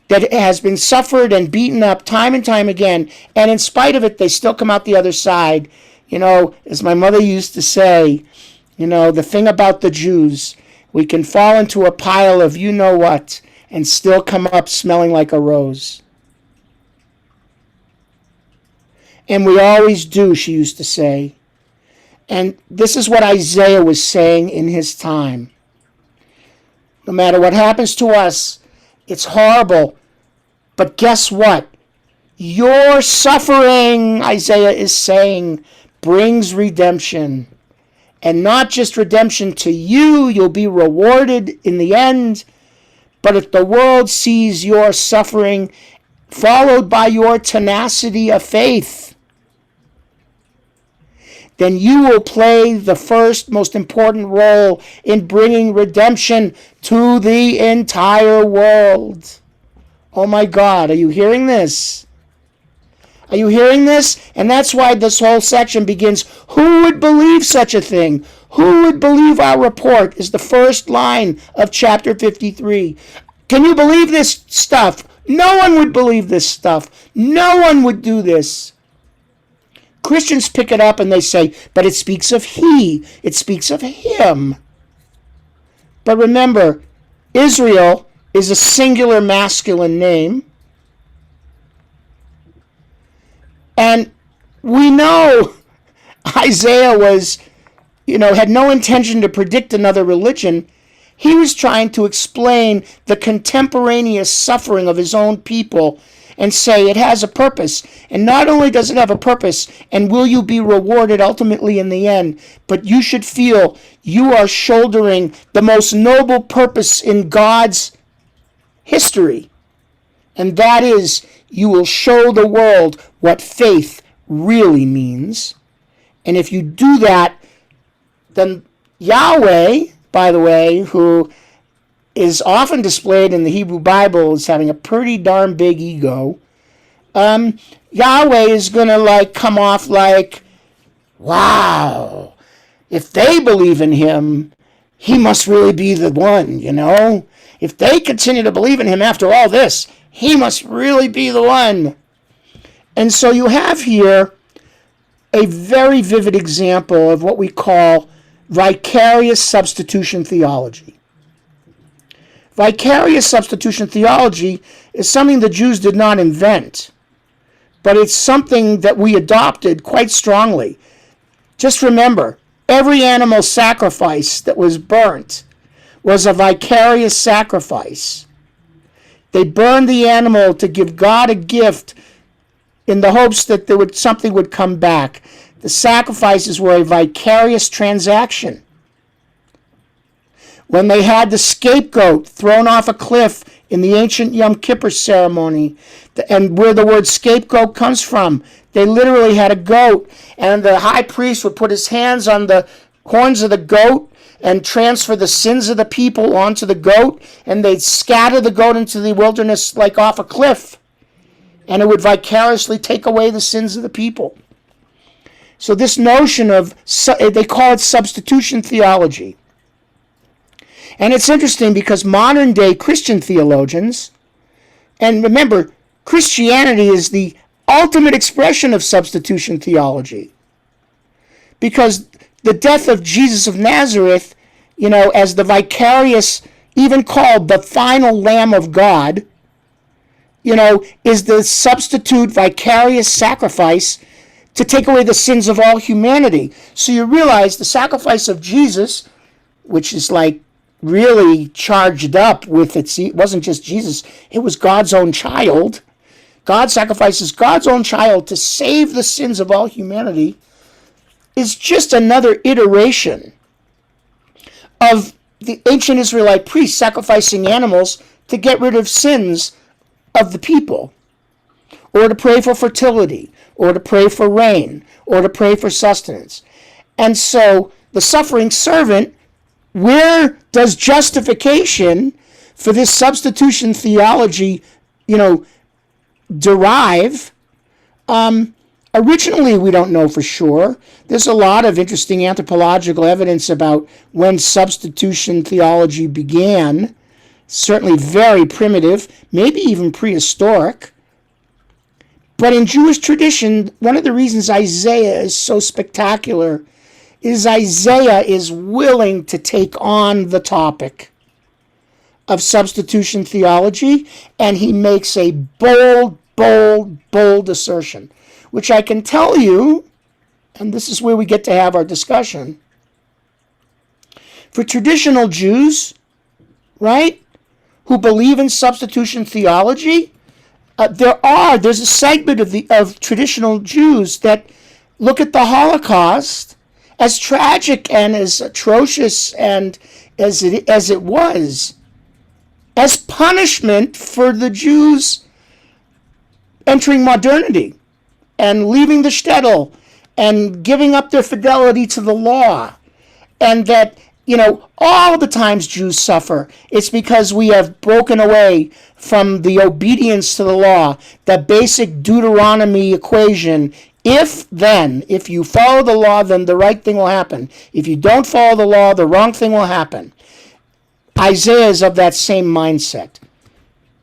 that has been suffered and beaten up time and time again, and in spite of it, they still come out the other side. As my mother used to say, the thing about the Jews, we can fall into a pile of you-know-what and still come up smelling like a rose. And we always do, she used to say. And this is what Isaiah was saying in his time. No matter what happens to us, it's horrible. But guess what? Your suffering, Isaiah is saying, brings redemption. And not just redemption to you, you'll be rewarded in the end. But if the world sees your suffering followed by your tenacity of faith, then you will play the first most important role in bringing redemption to the entire world. Oh my God, are you hearing this? Are you hearing this? And that's why this whole section begins, who would believe such a thing? Who would believe our report is the first line of chapter 53. Can you believe this stuff? No one would believe this stuff. No one would do this. Christians pick it up and they say, but it speaks of he. It speaks of him. But remember, Israel is a singular masculine name. And we know Isaiah had no intention to predict another religion. He was trying to explain the contemporaneous suffering of his own people and say it has a purpose. And not only does it have a purpose, and will you be rewarded ultimately in the end, but you should feel you are shouldering the most noble purpose in God's history. And that is, you will show the world what faith really means. And if you do that, then Yahweh, by the way, who is often displayed in the Hebrew Bible as having a pretty darn big ego, Yahweh is going to come off like, wow, if they believe in him, he must really be the one, If they continue to believe in him after all this, he must really be the one. And so you have here a very vivid example of what we call vicarious substitution theology. Vicarious substitution theology is something the Jews did not invent, but it's something that we adopted quite strongly. Just remember, every animal sacrifice that was burnt was a vicarious sacrifice. They burned the animal to give God a gift in the hopes that something would come back. The sacrifices were a vicarious transaction. When they had the scapegoat thrown off a cliff in the ancient Yom Kippur ceremony, and where the word scapegoat comes from, they literally had a goat, and the high priest would put his hands on the horns of the goat and transfer the sins of the people onto the goat, and they'd scatter the goat into the wilderness like off a cliff, and it would vicariously take away the sins of the people. So this notion of, they call it substitution theology. And it's interesting because modern day Christian theologians, and remember, Christianity is the ultimate expression of substitution theology. Because the death of Jesus of Nazareth, as the vicarious, even called the final Lamb of God, is the substitute vicarious sacrifice to take away the sins of all humanity. So you realize the sacrifice of Jesus, which is like really charged up with it wasn't just Jesus, it was God's own child. God sacrifices God's own child to save the sins of all humanity, is just another iteration of the ancient Israelite priests sacrificing animals to get rid of sins of the people, or to pray for fertility, or to pray for rain, or to pray for sustenance. And so the suffering servant, where does justification for this substitution theology, derive? Originally, we don't know for sure. There's a lot of interesting anthropological evidence about when substitution theology began. Certainly very primitive, maybe even prehistoric. But in Jewish tradition, one of the reasons Isaiah is so spectacular is Isaiah is willing to take on the topic of substitution theology, and he makes a bold, bold, bold assertion, which I can tell you, and this is where we get to have our discussion. For traditional Jews, right, who believe in substitution theology, there's a segment of traditional Jews that look at the Holocaust, as tragic and as atrocious and as it was, as punishment for the Jews entering modernity and leaving the shtetl and giving up their fidelity to the law. And that, all the times Jews suffer, it's because we have broken away from the obedience to the law, the basic Deuteronomy equation. If you follow the law, then the right thing will happen. If you don't follow the law, the wrong thing will happen. Isaiah is of that same mindset.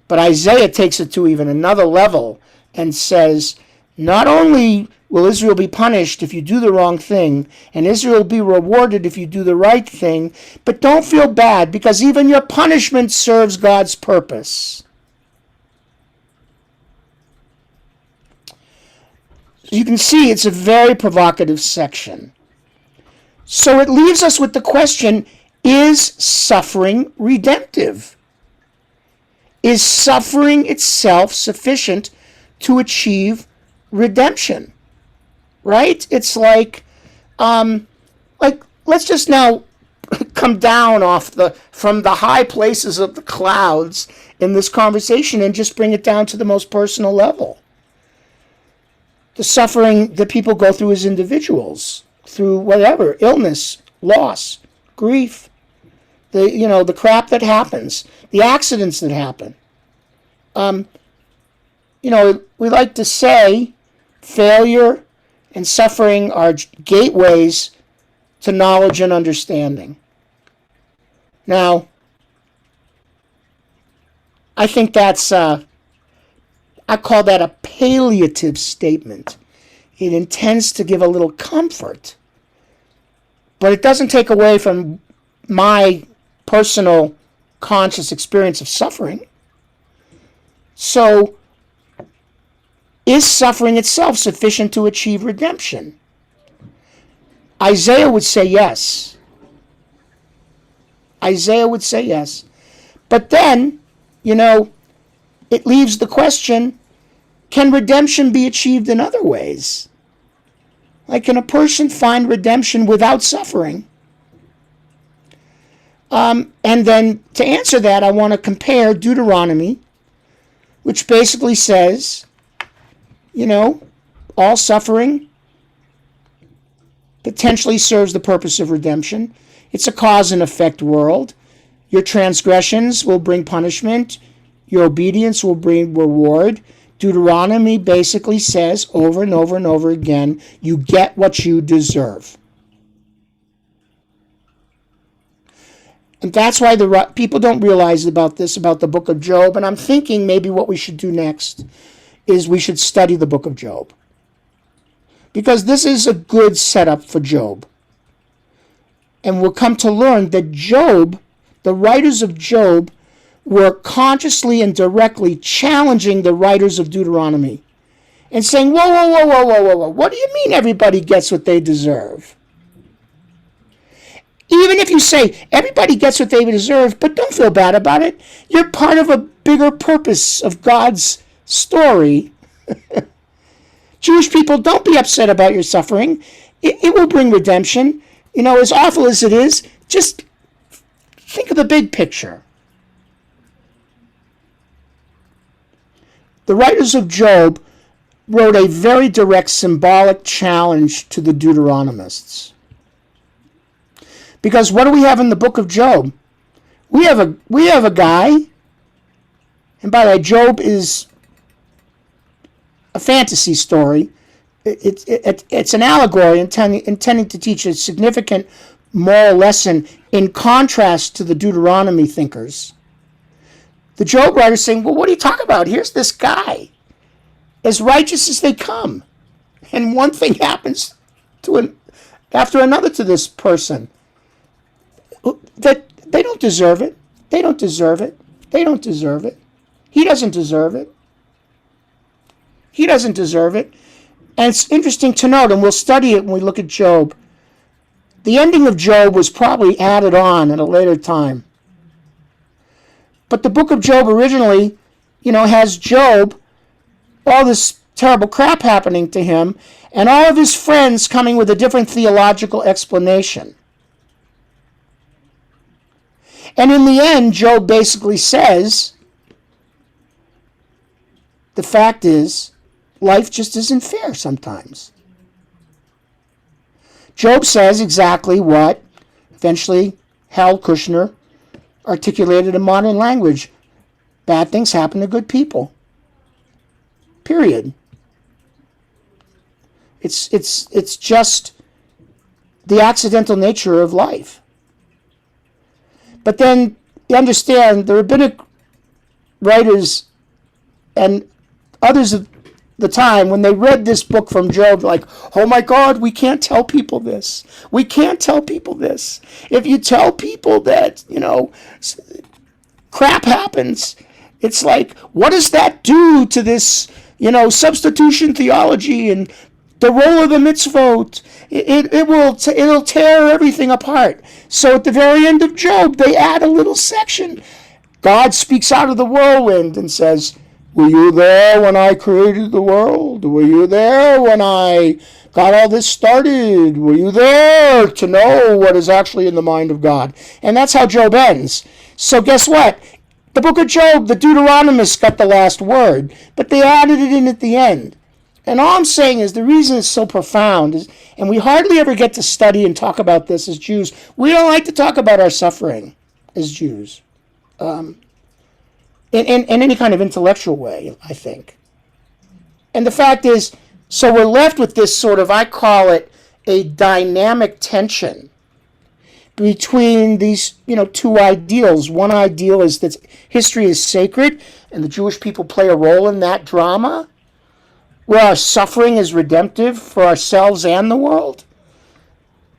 But Isaiah takes it to even another level and says, not only will Israel be punished if you do the wrong thing, and Israel will be rewarded if you do the right thing, but don't feel bad, because even your punishment serves God's purpose. You can see it's a very provocative section. So it leaves us with the question, is suffering redemptive? Is suffering itself sufficient to achieve redemption? Right? It's like let's just now come down from the high places of the clouds in this conversation and just bring it down to the most personal level. The suffering that people go through as individuals, through whatever, illness, loss, grief, the crap that happens, the accidents that happen. We like to say failure and suffering are gateways to knowledge and understanding. Now, I think that's, I call that a palliative statement. It intends to give a little comfort, but it doesn't take away from my personal conscious experience of suffering. So, is suffering itself sufficient to achieve redemption? Isaiah would say yes. Isaiah would say yes. But then, it leaves the question, can redemption be achieved in other ways? Like, can a person find redemption without suffering? And then to answer that, I want to compare Deuteronomy, which basically says, all suffering potentially serves the purpose of redemption. It's a cause and effect world. Your transgressions will bring punishment. Your obedience will bring reward. Deuteronomy basically says over and over and over again, you get what you deserve. And that's why people don't realize about this, about the book of Job. And I'm thinking maybe what we should do next is we should study the book of Job. Because this is a good setup for Job. And we'll come to learn that Job, the writers of Job, were consciously and directly challenging the writers of Deuteronomy and saying, whoa, whoa, whoa, whoa, whoa, whoa, whoa, what do you mean everybody gets what they deserve? Even if you say everybody gets what they deserve, but don't feel bad about it. You're part of a bigger purpose of God's story. Jewish people, don't be upset about your suffering. It will bring redemption. You know, as awful as it is, just think of the big picture. The writers of Job wrote a very direct symbolic challenge to the Deuteronomists. Because what do we have in the book of Job? We have a guy, and by the way, Job is a fantasy story. It's an allegory intending to teach a significant moral lesson in contrast to the Deuteronomy thinkers. The Job writer's saying, well, what are you talking about? Here's this guy, as righteous as they come. And one thing happens after another to this person. That they don't deserve it. They don't deserve it. They don't deserve it. He doesn't deserve it. He doesn't deserve it. And it's interesting to note, and we'll study it when we look at Job, the ending of Job was probably added on at a later time. But the book of Job originally, has Job, all this terrible crap happening to him, and all of his friends coming with a different theological explanation. And in the end, Job basically says, the fact is, life just isn't fair sometimes. Job says exactly what eventually Hal Kushner articulated in modern language. Bad things happen to good people. Period. It's just the accidental nature of life. But then you understand the rabbinic writers and others of the time, when they read this book from Job, like, oh my God, we can't tell people this. We can't tell people this. If you tell people that, crap happens, it's like, what does that do to this, substitution theology and the role of the mitzvot? It'll tear everything apart. So at the very end of Job, they add a little section. God speaks out of the whirlwind and says, were you there when I created the world? Were you there when I got all this started? Were you there to know what is actually in the mind of God? And that's how Job ends. So guess what? The book of Job, the Deuteronomists got the last word, but they added it in at the end. And all I'm saying is the reason it's so profound is, and we hardly ever get to study and talk about this as Jews, we don't like to talk about our suffering as Jews. In any kind of intellectual way, I think. And the fact is, so we're left with this sort of, I call it, a dynamic tension between these, two ideals. One ideal is that history is sacred, and the Jewish people play a role in that drama, where our suffering is redemptive for ourselves and the world.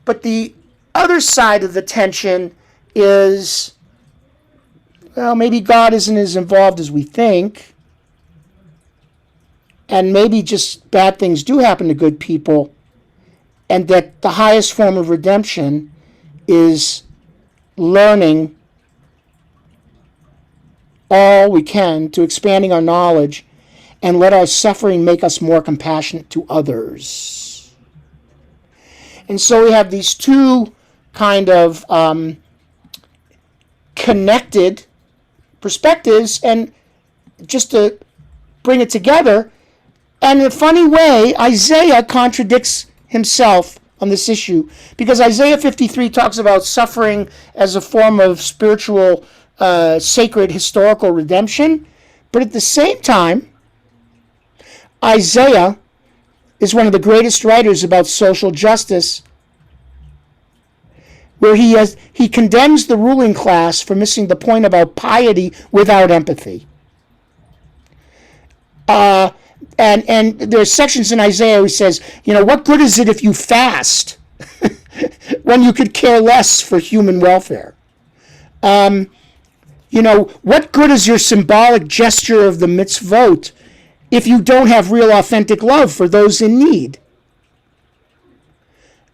But the other side of the tension is, well, maybe God isn't as involved as we think, and maybe just bad things do happen to good people, and that the highest form of redemption is learning all we can to expanding our knowledge and let our suffering make us more compassionate to others. And so we have these two kind of connected perspectives, and just to bring it together, and in a funny way, Isaiah contradicts himself on this issue, because Isaiah 53 talks about suffering as a form of spiritual, sacred, historical redemption, but at the same time, Isaiah is one of the greatest writers about social justice, where he condemns the ruling class for missing the point about piety without empathy. And there's sections in Isaiah where he says, what good is it if you fast when you could care less for human welfare? What good is your symbolic gesture of the mitzvot if you don't have real authentic love for those in need?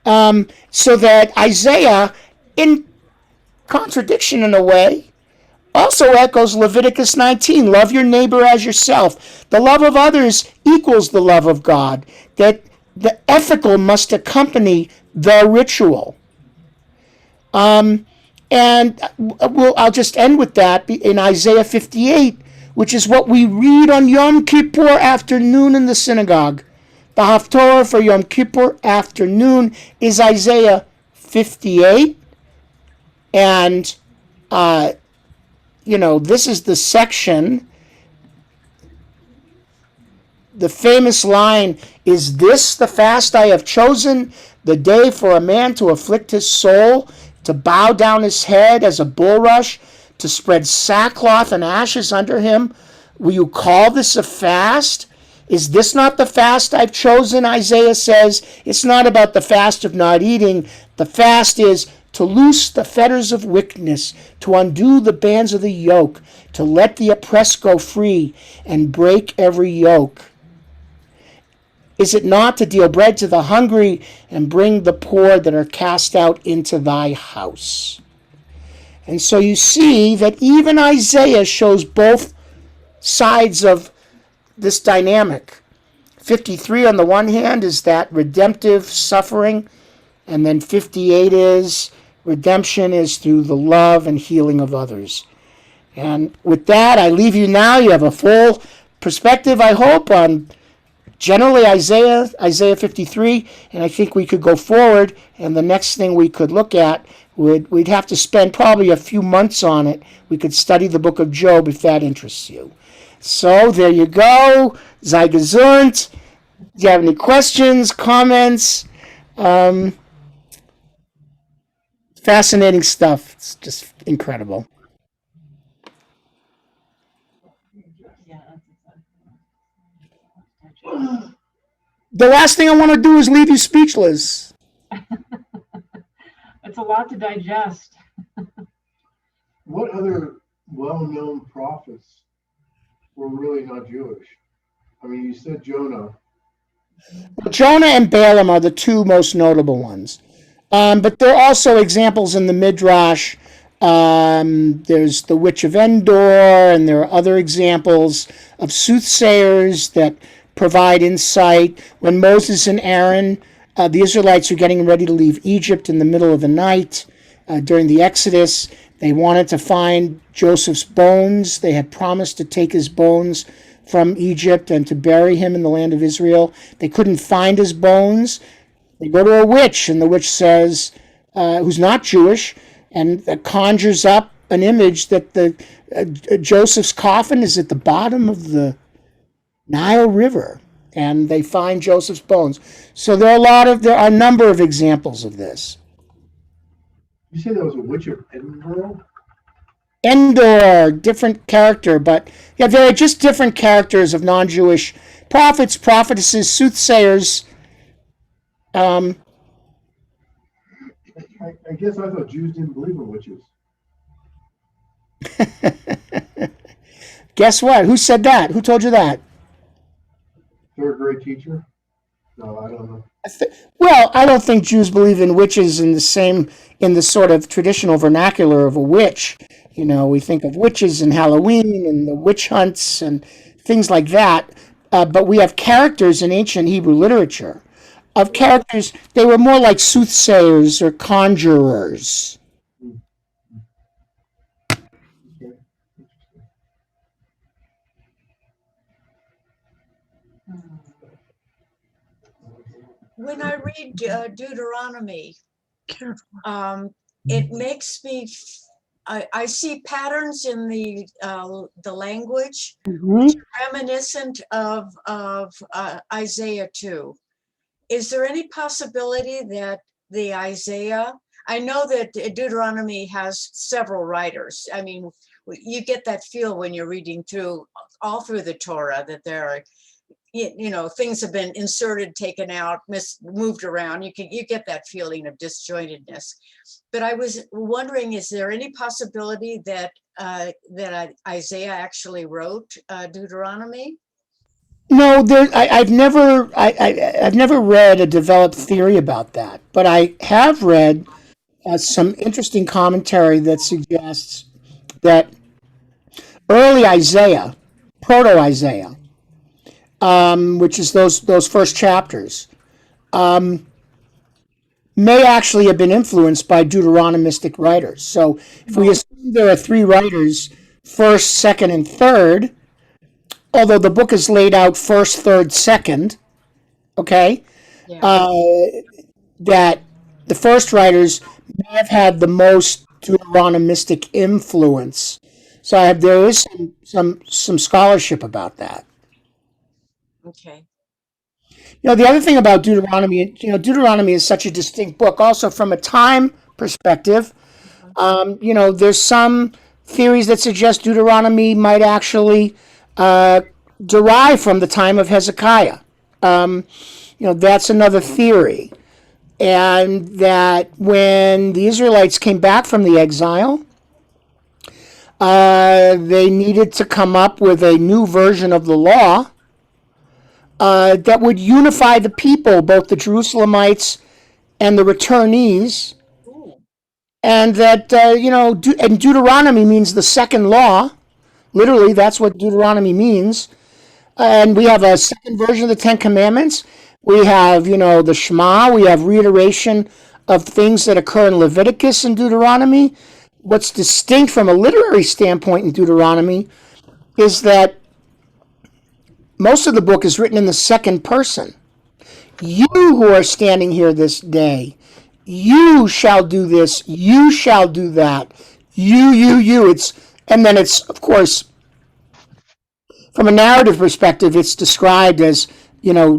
So that Isaiah, in contradiction in a way, also echoes Leviticus 19, love your neighbor as yourself. The love of others equals the love of God, that the ethical must accompany the ritual. And I'll just end with that in Isaiah 58, which is what we read on Yom Kippur afternoon in the synagogue. The Haftorah for Yom Kippur afternoon is Isaiah 58. And, this is the section. The famous line, is this the fast I have chosen, the day for a man to afflict his soul, to bow down his head as a bulrush, to spread sackcloth and ashes under him? Will you call this a fast? Is this not the fast I've chosen? Isaiah says it's not about the fast of not eating. The fast is to loose the fetters of wickedness, to undo the bands of the yoke, to let the oppressed go free and break every yoke. Is it not to deal bread to the hungry and bring the poor that are cast out into thy house? And so you see that even Isaiah shows both sides of this dynamic. 53 on the one hand is that redemptive suffering, and then 58 is redemption is through the love and healing of others. And with that, I leave you now. You have a full perspective, I hope, on generally Isaiah 53, and I think we could go forward, and the next thing we could look at, we'd have to spend probably a few months on it. We could study the book of Job if that interests you. So there you go. Sei gesund. Do you have any questions, comments? Fascinating stuff. It's just incredible. Yeah, The last thing I want to do is leave you speechless. it's a lot to digest. What other well-known prophets were really not Jewish? I mean, you said Jonah. Jonah and Balaam are the two most notable ones. But there are also examples in the Midrash. There's the Witch of Endor, and there are other examples of soothsayers that provide insight. When Moses and Aaron, the Israelites, are getting ready to leave Egypt in the middle of the night during the Exodus, they wanted to find Joseph's bones. They had promised to take his bones from Egypt and to bury him in the land of Israel. They couldn't find his bones. They go to a witch, and the witch says, who's not Jewish, and conjures up an image that Joseph's coffin is at the bottom of the Nile River, and they find Joseph's bones. So there are a number of examples of this. You said there was a witch of Edinburgh? Endor, different character, but yeah, there are just different characters of non-Jewish prophets, prophetesses, soothsayers. I guess I thought Jews didn't believe in witches. Guess what? Who said that? Who told you that? Third grade teacher? No, I don't know. Well, I don't think Jews believe in witches in the sort of traditional vernacular of a witch. We think of witches and Halloween and the witch hunts and things like that. But we have characters in ancient Hebrew literature of characters. They were more like soothsayers or conjurers. When I read Deuteronomy, it makes me I see patterns in the language Mhm. reminiscent of Isaiah 2. Is there any possibility that the Isaiah, I know that Deuteronomy has several writers. I mean, you get that feel when you're reading through all through the Torah that there are, you know, things have been inserted, taken out, moved around. You get that feeling of disjointedness. But I was wondering, is there any possibility that Isaiah actually wrote Deuteronomy? No, I've never read a developed theory about that, but I have read some interesting commentary that suggests that early Isaiah, proto Isaiah, which is those first chapters, may actually have been influenced by Deuteronomistic writers. So if we assume there are three writers, first, second, and third, although the book is laid out first, third, second, okay, Yeah. that the first writers may have had the most Deuteronomistic influence. So there is some scholarship about that. Okay. You know, the other thing about Deuteronomy, you know, Deuteronomy is such a distinct book. Also, from a time perspective, you know, there's some theories that suggest Deuteronomy might actually derive from the time of Hezekiah. You know, that's another theory. And that when the Israelites came back from the exile, they needed to come up with a new version of the law that would unify the people, both the Jerusalemites and the returnees. Ooh. And that, you know, and Deuteronomy means the second law. Literally, that's what Deuteronomy means. And we have a second version of the Ten Commandments. We have, you know, the Shema. We have reiteration of things that occur in Leviticus and Deuteronomy. What's distinct from a literary standpoint in Deuteronomy is that most of the book is written in the second person. You who are standing here this day, you shall do this, you shall do that, you. And then it's, of course, from a narrative perspective, it's described as, you know,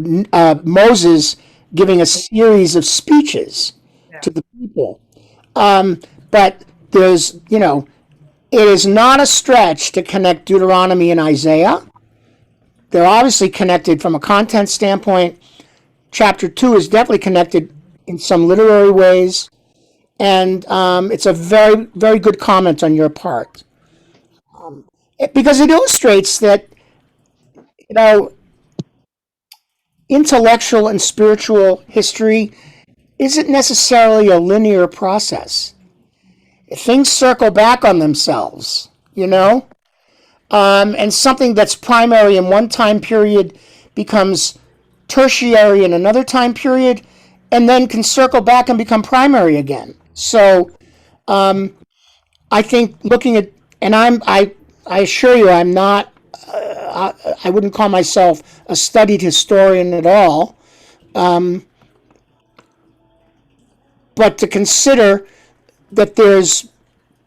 Moses giving a series of speeches to the people. But there's, you know, it is not a stretch to connect Deuteronomy and Isaiah. They're obviously connected from a content standpoint. Chapter 2 is definitely connected in some literary ways. And it's a very, very good comment on your part. Because it illustrates that, you know, intellectual and spiritual history isn't necessarily a linear process. Things circle back on themselves, you know? And something that's primary in one time period becomes tertiary in another time period, and then can circle back and become primary again. So I think looking at, and I assure you, I'm not, I wouldn't call myself a studied historian at all, but to consider that there's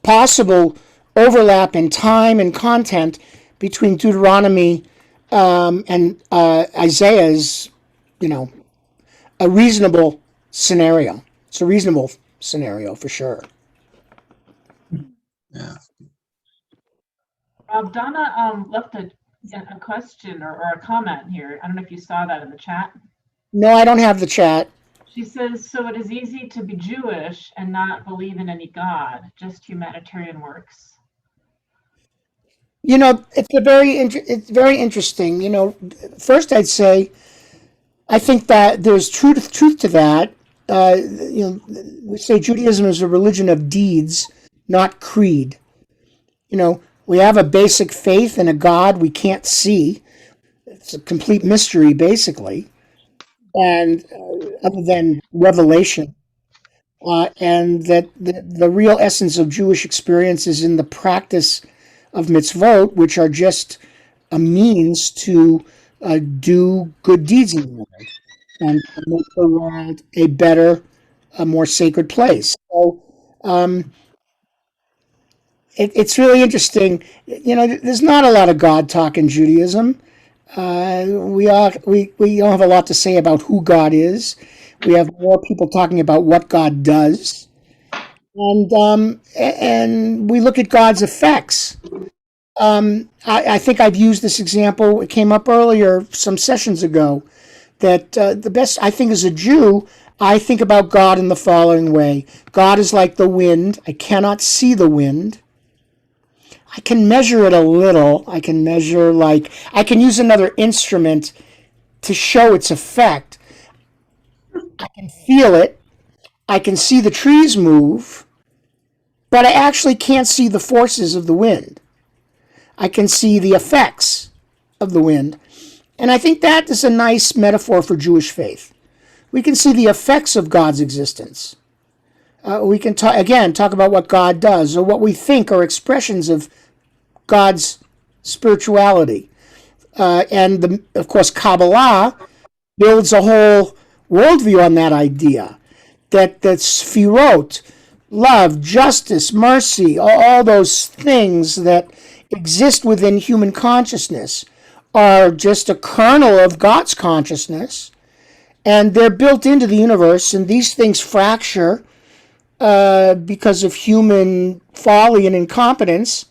possible overlap in time and content between Deuteronomy and Isaiah is, you know, a reasonable scenario. It's a reasonable scenario for sure. Yeah. Donna left a question or a comment here. I don't know if you saw that in the chat. No, I don't have the chat. She says, so it is easy to be Jewish and not believe in any God, just humanitarian works. You know, it's very interesting. You know, first I'd say I think that there's truth to that. You know, we say Judaism is a religion of deeds, not creed. You know, we have a basic faith in a God we can't see. It's a complete mystery, basically, and other than revelation. And that the real essence of Jewish experience is in the practice of mitzvot, which are just a means to do good deeds in the world and to make the world a better, a more sacred place. So it's really interesting. There's not a lot of God talk in Judaism. We don't have a lot to say about who God is. We have more people talking about what God does, and we look at God's effects. I think I've used this example. It came up earlier, some sessions ago, that the best I think as a Jew, I think about God in the following way: God is like the wind. I cannot see the wind. I can measure it a little. I can measure, I can use another instrument to show its effect. I can feel it. I can see the trees move, but I actually can't see the forces of the wind. I can see the effects of the wind. And I think that is a nice metaphor for Jewish faith. We can see the effects of God's existence. We can talk about what God does, or what we think are expressions of God's spirituality. And of course, Kabbalah builds a whole worldview on that idea, that sfirot, love, justice, mercy, all those things that exist within human consciousness are just a kernel of God's consciousness, and they're built into the universe, and these things fracture because of human folly and incompetence.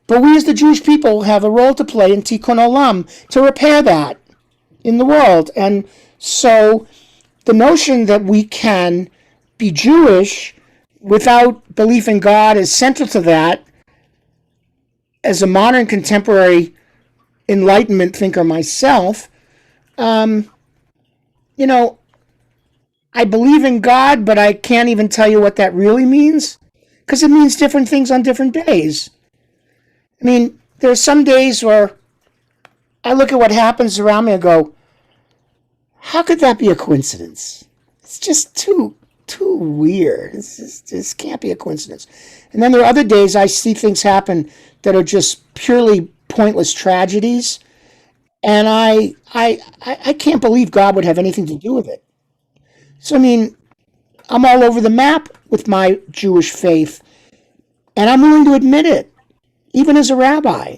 But we as the Jewish people have a role to play in Tikkun Olam to repair that in the world. And so the notion that we can be Jewish without belief in God is central to that. As a modern contemporary Enlightenment thinker myself, I believe in God, but I can't even tell you what that really means, because it means different things on different days. I mean, there are some days where I look at what happens around me and go, how could that be a coincidence? It's just too weird. This can't be a coincidence. And then there are other days I see things happen that are just purely pointless tragedies, and I can't believe God would have anything to do with it. So, I mean, I'm all over the map with my Jewish faith, and I'm willing to admit it, even as a rabbi,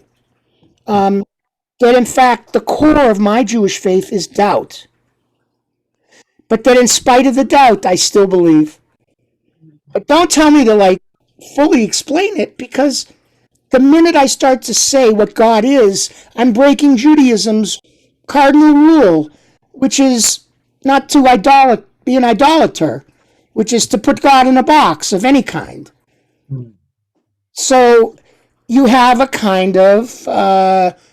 that in fact the core of my Jewish faith is doubt. But that in spite of the doubt, I still believe. But don't tell me to fully explain it, because the minute I start to say what God is, I'm breaking Judaism's cardinal rule, which is not to be an idolater, which is to put God in a box of any kind. So you have a kind of,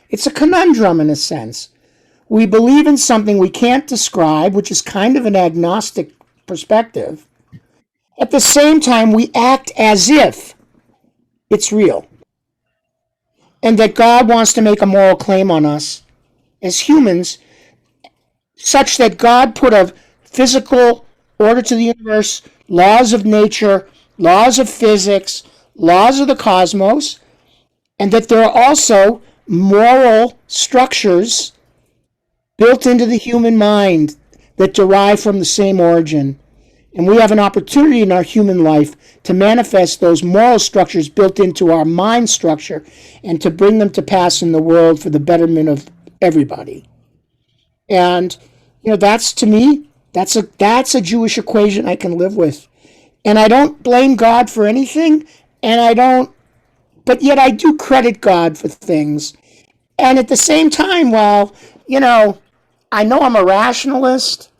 it's a conundrum in a sense. We believe in something we can't describe, which is kind of an agnostic perspective. At the same time, we act as if it's real, and that God wants to make a moral claim on us as humans, such that God put a physical order to the universe, laws of nature, laws of physics, laws of the cosmos, and that there are also moral structures built into the human mind that derive from the same origin. And we have an opportunity in our human life to manifest those moral structures built into our mind structure and to bring them to pass in the world for the betterment of everybody. And, that's, to me, that's a Jewish equation I can live with. And I don't blame God for anything, but yet I do credit God for things. And at the same time, while, I know I'm a rationalist,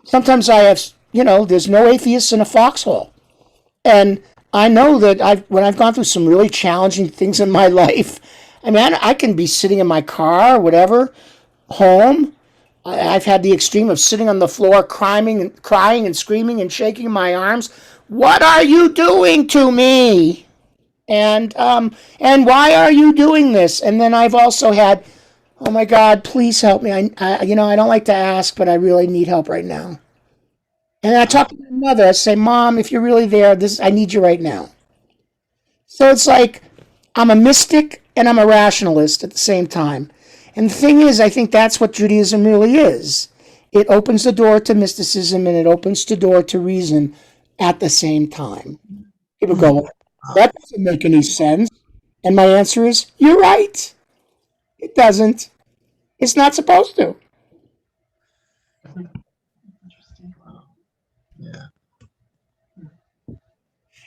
sometimes I have, there's no atheists in a foxhole. And I know that when I've gone through some really challenging things in my life, I mean, I can be sitting in my car or whatever, home. I've had the extreme of sitting on the floor, crying and screaming and shaking my arms. What are you doing to me? And why are you doing this? And then I've also had, oh my God, please help me. I don't like to ask, but I really need help right now. And I talk to my mother. I say, Mom, if you're really there, I need you right now. So it's like I'm a mystic and I'm a rationalist at the same time. And the thing is, I think that's what Judaism really is. It opens the door to mysticism and it opens the door to reason at the same time. People go, That doesn't make any sense. And my answer is, you're right. It doesn't. It's not supposed to. Interesting. Yeah.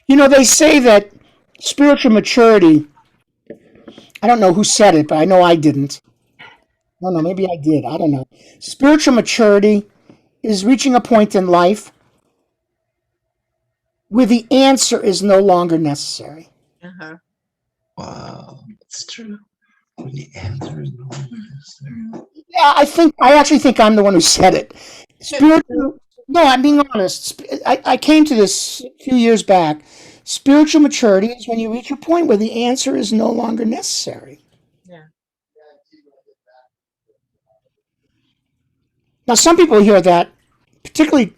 You know, they say that spiritual maturity, I don't know who said it, but I know I didn't. No, no, maybe I did. I don't know. Spiritual maturity is reaching a point in life where the answer is no longer necessary. Uh-huh. Wow. It's true. When the answer is no longer necessary. Yeah, I actually think I'm the one who said it. Spiritual, no, I'm being honest. I came to this a few years back. Spiritual maturity is when you reach a point where the answer is no longer necessary. Yeah. Now, some people hear that, particularly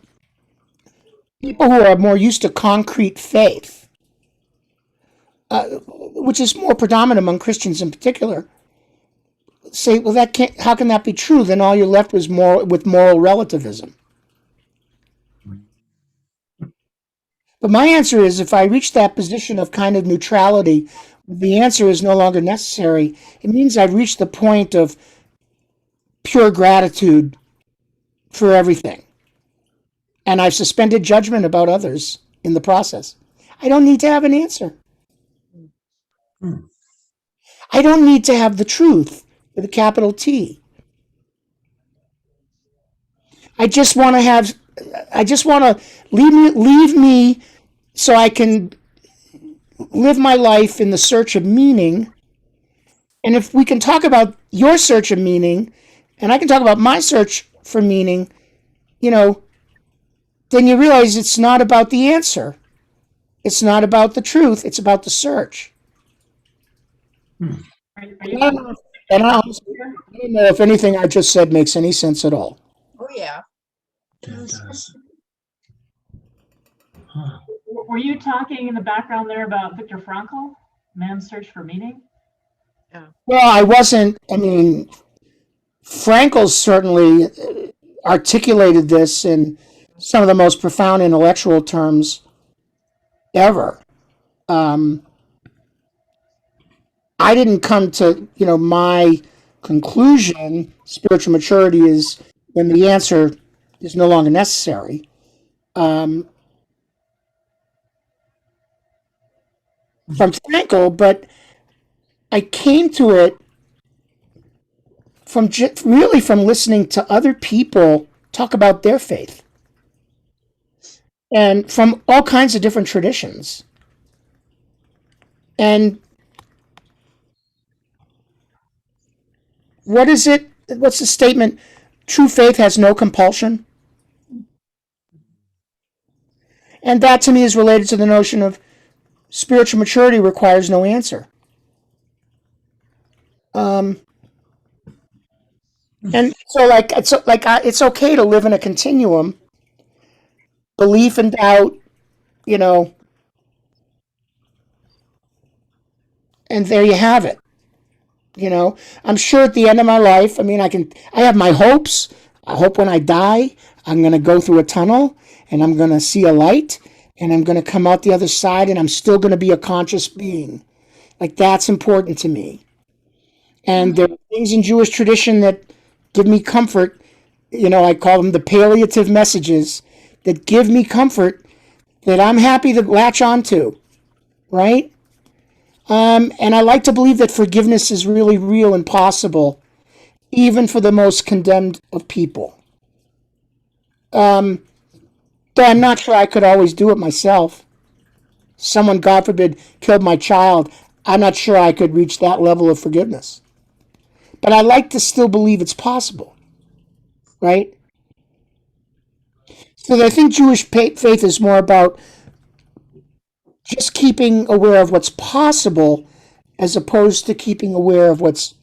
people who are more used to concrete faith, which is more predominant among Christians in particular, say, well, that can't. How can that be true? Then all you're left with moral relativism. But my answer is, if I reach that position of kind of neutrality, the answer is no longer necessary. It means I've reached the point of pure gratitude for everything, and I've suspended judgment about others in the process. I don't need to have an answer. I don't need to have the truth with a capital T. I just want to have. I just want to leave me so I can live my life in the search of meaning. And if we can talk about your search of meaning, and I can talk about my search for meaning, you know, then you realize it's not about the answer. It's not about the truth. It's about the search. Are you And I don't know if anything I just said makes any sense at all. Oh, yeah. It does. were you talking in the background there about Viktor Frankl, Man's Search for Meaning? Well, I wasn't. I mean, Frankl certainly articulated this in some of the most profound intellectual terms ever. I didn't come to, my conclusion, spiritual maturity is when the answer is no longer necessary. From Frankl, but I came to it from really from listening to other people talk about their faith and from all kinds of different traditions. And what is it? What's the statement? True faith has no compulsion. And that to me is related to the notion of spiritual maturity requires no answer. And so, it's okay to live in a continuum, belief and doubt, and there you have it. I'm sure at the end of my life, I have my hopes. I hope when I die, I'm going to go through a tunnel and I'm going to see a light and I'm going to come out the other side and I'm still going to be a conscious being. Like, that's important to me. And there are things in Jewish tradition that give me comfort. I call them the palliative messages that give me comfort that I'm happy to latch onto, right? And I like to believe that forgiveness is really real and possible, even for the most condemned of people. Though I'm not sure I could always do it myself. Someone, God forbid, killed my child. I'm not sure I could reach that level of forgiveness. But I like to still believe it's possible, right? So I think Jewish faith is more about just keeping aware of what's possible as opposed to keeping aware of what's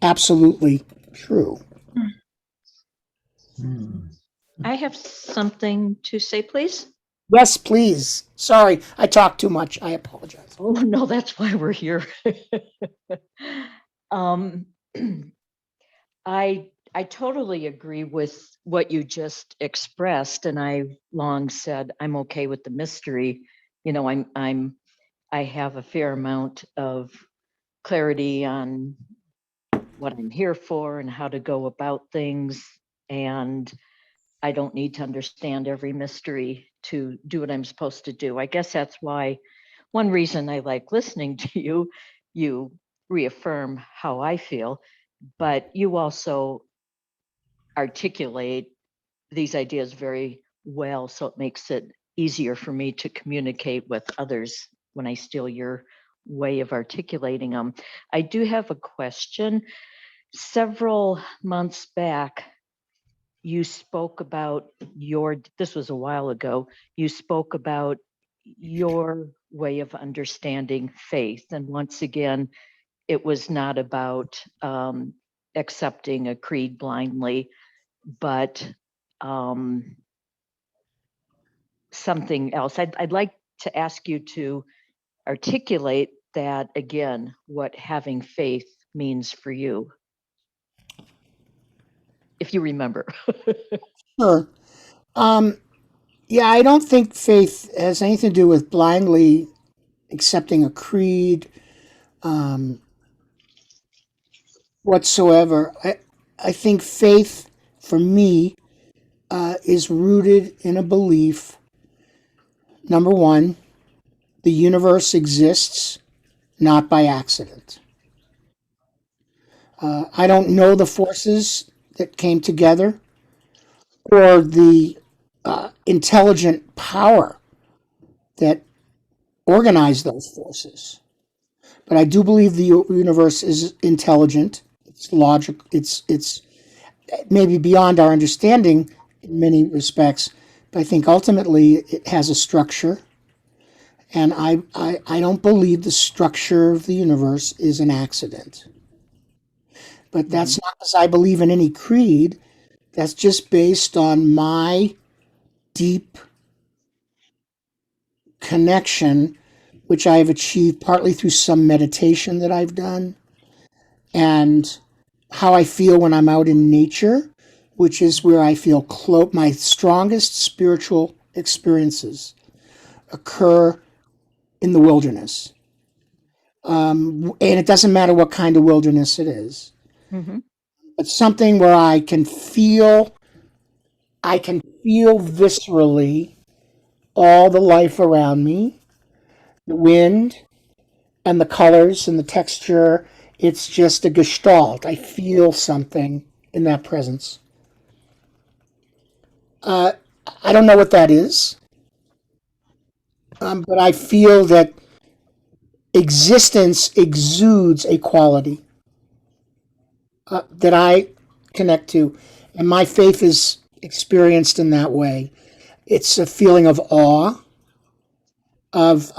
absolutely true. I have something to say, please. Yes, please. Sorry, I talked too much. I apologize. Oh, no, that's why we're here. I totally agree with what you just expressed, and I long said I'm okay with the mystery. I have a fair amount of clarity on what I'm here for and how to go about things. And I don't need to understand every mystery to do what I'm supposed to do. I guess that's why one reason I like listening to you, you reaffirm how I feel, but you also articulate these ideas very well. So it makes it easier for me to communicate with others when I steal your way of articulating them. I do have a question. Several months back, you spoke about this was a while ago, you spoke about your way of understanding faith. And once again, it was not about accepting a creed blindly, but something else. I'd like to ask you to articulate that again, what having faith means for you, if you remember. Sure. Yeah, I don't think faith has anything to do with blindly accepting a creed whatsoever. I think faith, for me, is rooted in a belief. Number one, the universe exists not by accident. I don't know the forces that came together or the intelligent power that organized those forces. But I do believe the universe is intelligent. It's logic. It's maybe beyond our understanding in many respects. But I think ultimately it has a structure. And I don't believe the structure of the universe is an accident. But that's not because I believe in any creed. That's just based on my deep connection, which I have achieved partly through some meditation that I've done, and how I feel when I'm out in nature, which is where I feel my strongest spiritual experiences occur in the wilderness. And it doesn't matter what kind of wilderness it is. Mm-hmm. But something where I can feel viscerally all the life around me, the wind and the colors and the texture. It's just a gestalt. I feel something in that presence. I don't know what that is, but I feel that existence exudes a quality that I connect to, and my faith is experienced in that way. It's a feeling of awe, of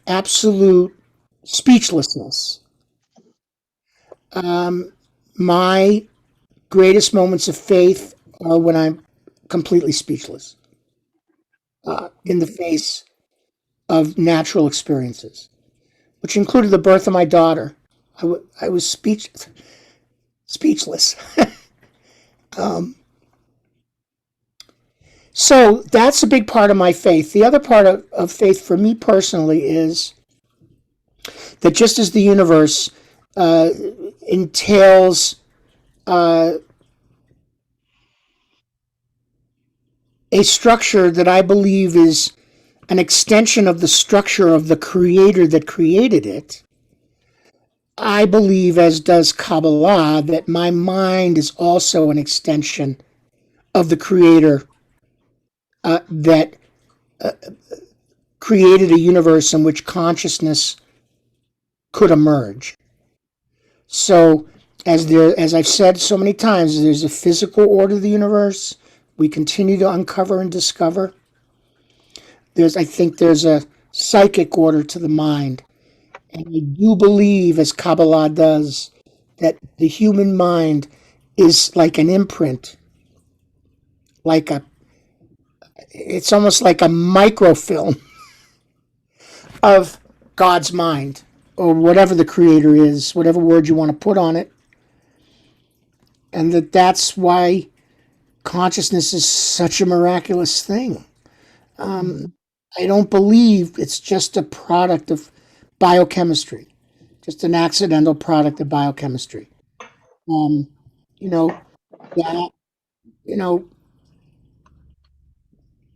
absolute speechlessness. My greatest moments of faith are when I'm completely speechless in the face of natural experiences, which included the birth of my daughter. I was speechless. So that's a big part of my faith. The other part of faith for me personally is that just as the universe entails a structure that I believe is an extension of the structure of the creator that created it, I believe, as does Kabbalah, that my mind is also an extension of the creator that created a universe in which consciousness could emerge. So, as I've said so many times, there's a physical order of the universe. We continue to uncover and discover. I think there's a psychic order to the mind. And I do believe, as Kabbalah does, that the human mind is like an imprint, it's almost like a microfilm of God's mind, or whatever the creator is, whatever word you want to put on it. And that's why consciousness is such a miraculous thing. I don't believe it's just a product of biochemistry, just an accidental product of biochemistry. Um, you know, that, you know,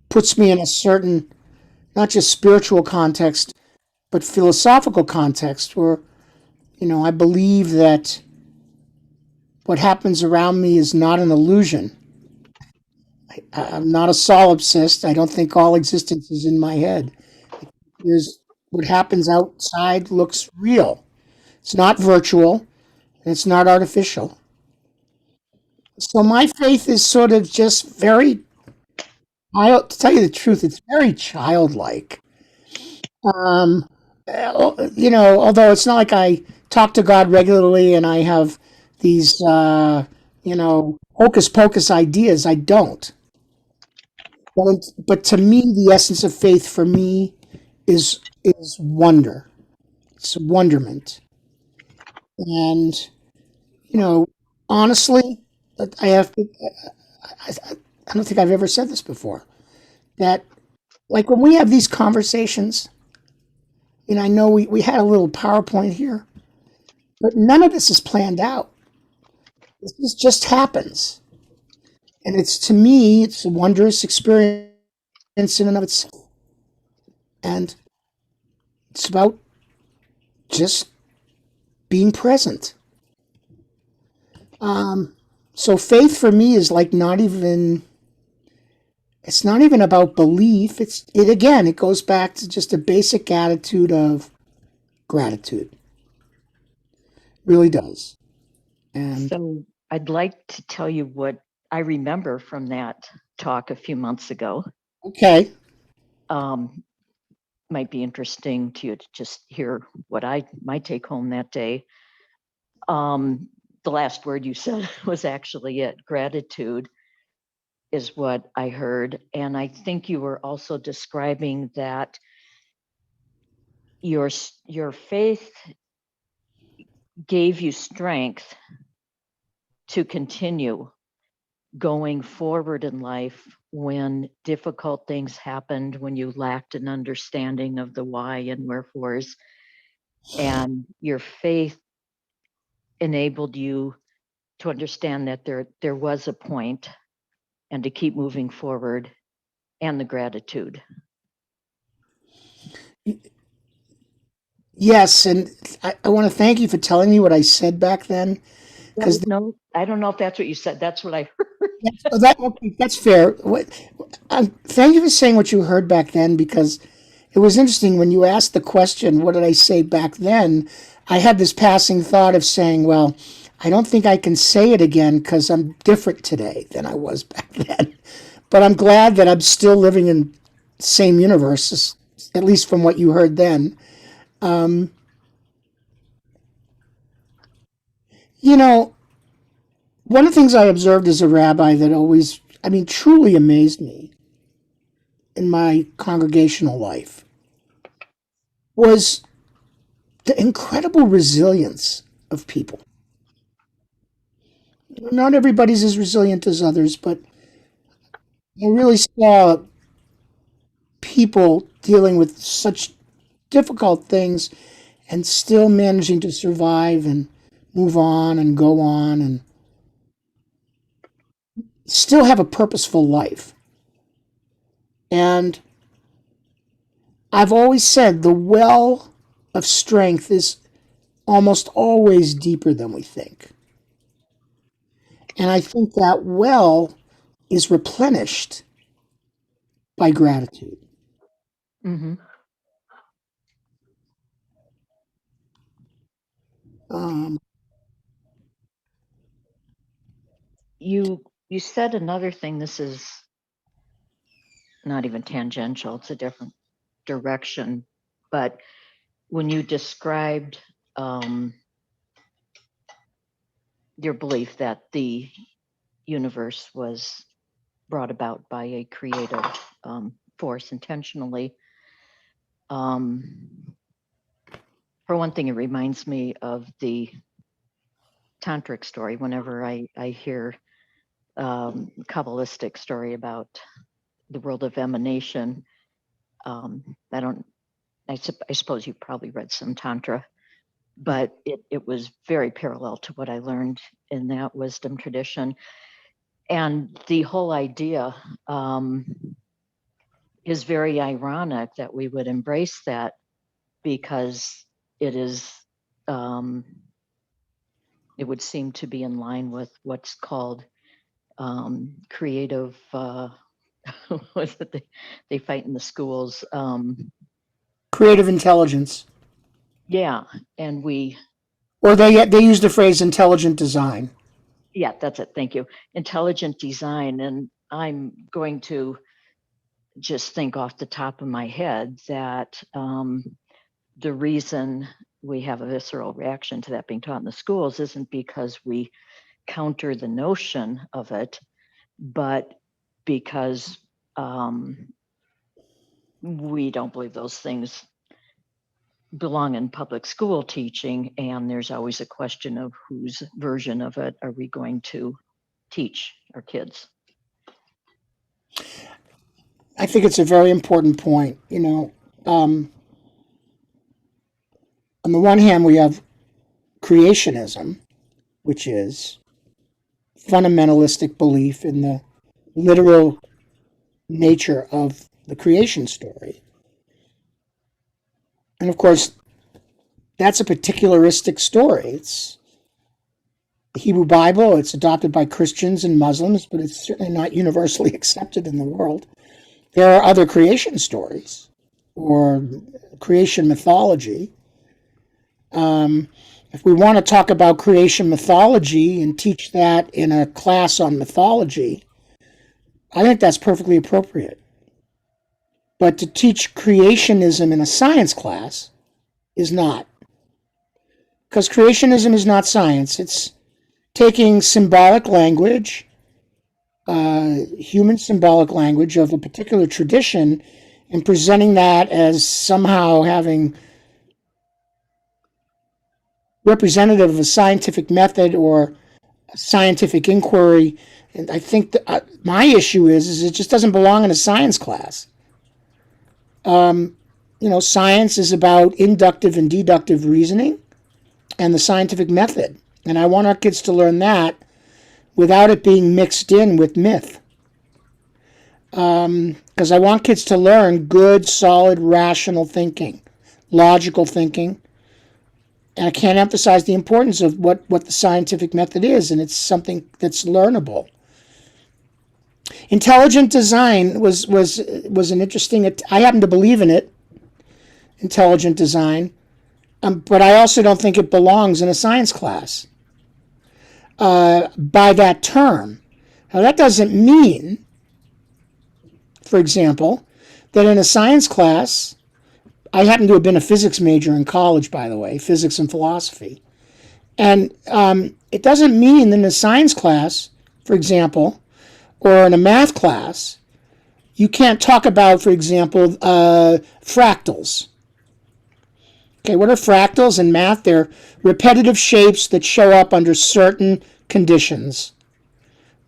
puts me in a certain, not just spiritual context, but philosophical context where, I believe that what happens around me is not an illusion. I'm not a solipsist. I don't think all existence is in my head. There's what happens outside looks real. It's not virtual and it's not artificial. So my faith is sort of just very, to tell you the truth, it's very childlike. Um, although it's not like I talk to God regularly and I have these, hocus pocus ideas. I don't. But to me, the essence of faith for me is wonder. It's wonderment. And, you know, honestly, I have to, I don't think I've ever said this before, that like when we have these conversations, I know we had a little PowerPoint here, but none of this is planned out. This just happens. And to me, it's a wondrous experience in and of itself. And it's about just being present. So faith for me is like it's not even about belief. It goes back to just a basic attitude of gratitude. It really does. And So I'd like to tell you what I remember from that talk a few months ago. okay. Might be interesting to you to just hear what my take home that day. The last word you said was actually it. Gratitude is what I heard. And I think you were also describing that your faith gave you strength to continue going forward in life when difficult things happened, when you lacked an understanding of the why and wherefores, and your faith enabled you to understand that there was a point and to keep moving forward, and the gratitude. Yes, and I want to thank you for telling me what I said back then. Because No, I don't know if that's what you said. That's what I heard. that's fair. Thank you for saying what you heard back then, because it was interesting when you asked the question, what did I say back then? I had this passing thought of saying, well, I don't think I can say it again because I'm different today than I was back then. But I'm glad that I'm still living in the same universe, at least from what you heard then. You know, one of the things I observed as a rabbi that always, truly amazed me in my congregational life was the incredible resilience of people. Not everybody's as resilient as others, but I really saw people dealing with such difficult things and still managing to survive and move on and go on and still have a purposeful life. And I've always said the well of strength is almost always deeper than we think. And I think that well is replenished by gratitude. Mm-hmm. Um, You said another thing. This is not even tangential. It's a different direction. But when you described your belief that the universe was brought about by a creative force intentionally, for one thing, it reminds me of the tantric story. Whenever I hear Kabbalistic story about the world of emanation, I don't I suppose you probably read some Tantra, but it was very parallel to what I learned in that wisdom tradition. And the whole idea is very ironic that we would embrace that, because it is, it would seem to be in line with what's called creative, what's it they fight in the schools? Creative intelligence. Yeah, and we, Or they use the phrase intelligent design. yeah, that's it. Thank you. Intelligent design. And I'm going to just think off the top of my head that the reason we have a visceral reaction to that being taught in the schools isn't because we counter the notion of it, but because we don't believe those things belong in public school teaching, and there's always a question of whose version of it are we going to teach our kids. I think it's a very important point. You know, on the one hand, we have creationism, which is fundamentalistic belief in the literal nature of the creation story. And of course, that's a particularistic story. It's the Hebrew Bible, it's adopted by Christians and Muslims, but it's certainly not universally accepted in the world. There are other creation stories or creation mythology. If we want to talk about creation mythology and teach that in a class on mythology, I think that's perfectly appropriate. But to teach creationism in a science class is not. Because creationism is not science. It's taking symbolic language, human symbolic language of a particular tradition, and presenting that as somehow having representative of a scientific method or a scientific inquiry. And I think that my issue is it just doesn't belong in a science class. Science is about inductive and deductive reasoning and the scientific method. And I want our kids to learn that without it being mixed in with myth. Because I want kids to learn good, solid, rational thinking, logical thinking. And I can't emphasize the importance of what the scientific method is, and it's something that's learnable. Intelligent design was an interesting. I happen to believe in it, intelligent design, but I also don't think it belongs in a science class. By that term, now that doesn't mean, for example, that in a science class, I happen to have been a physics major in college, by the way, physics and philosophy, and it doesn't mean that in a science class, for example, or in a math class, you can't talk about, for example, fractals. Okay, what are fractals in math? They're repetitive shapes that show up under certain conditions,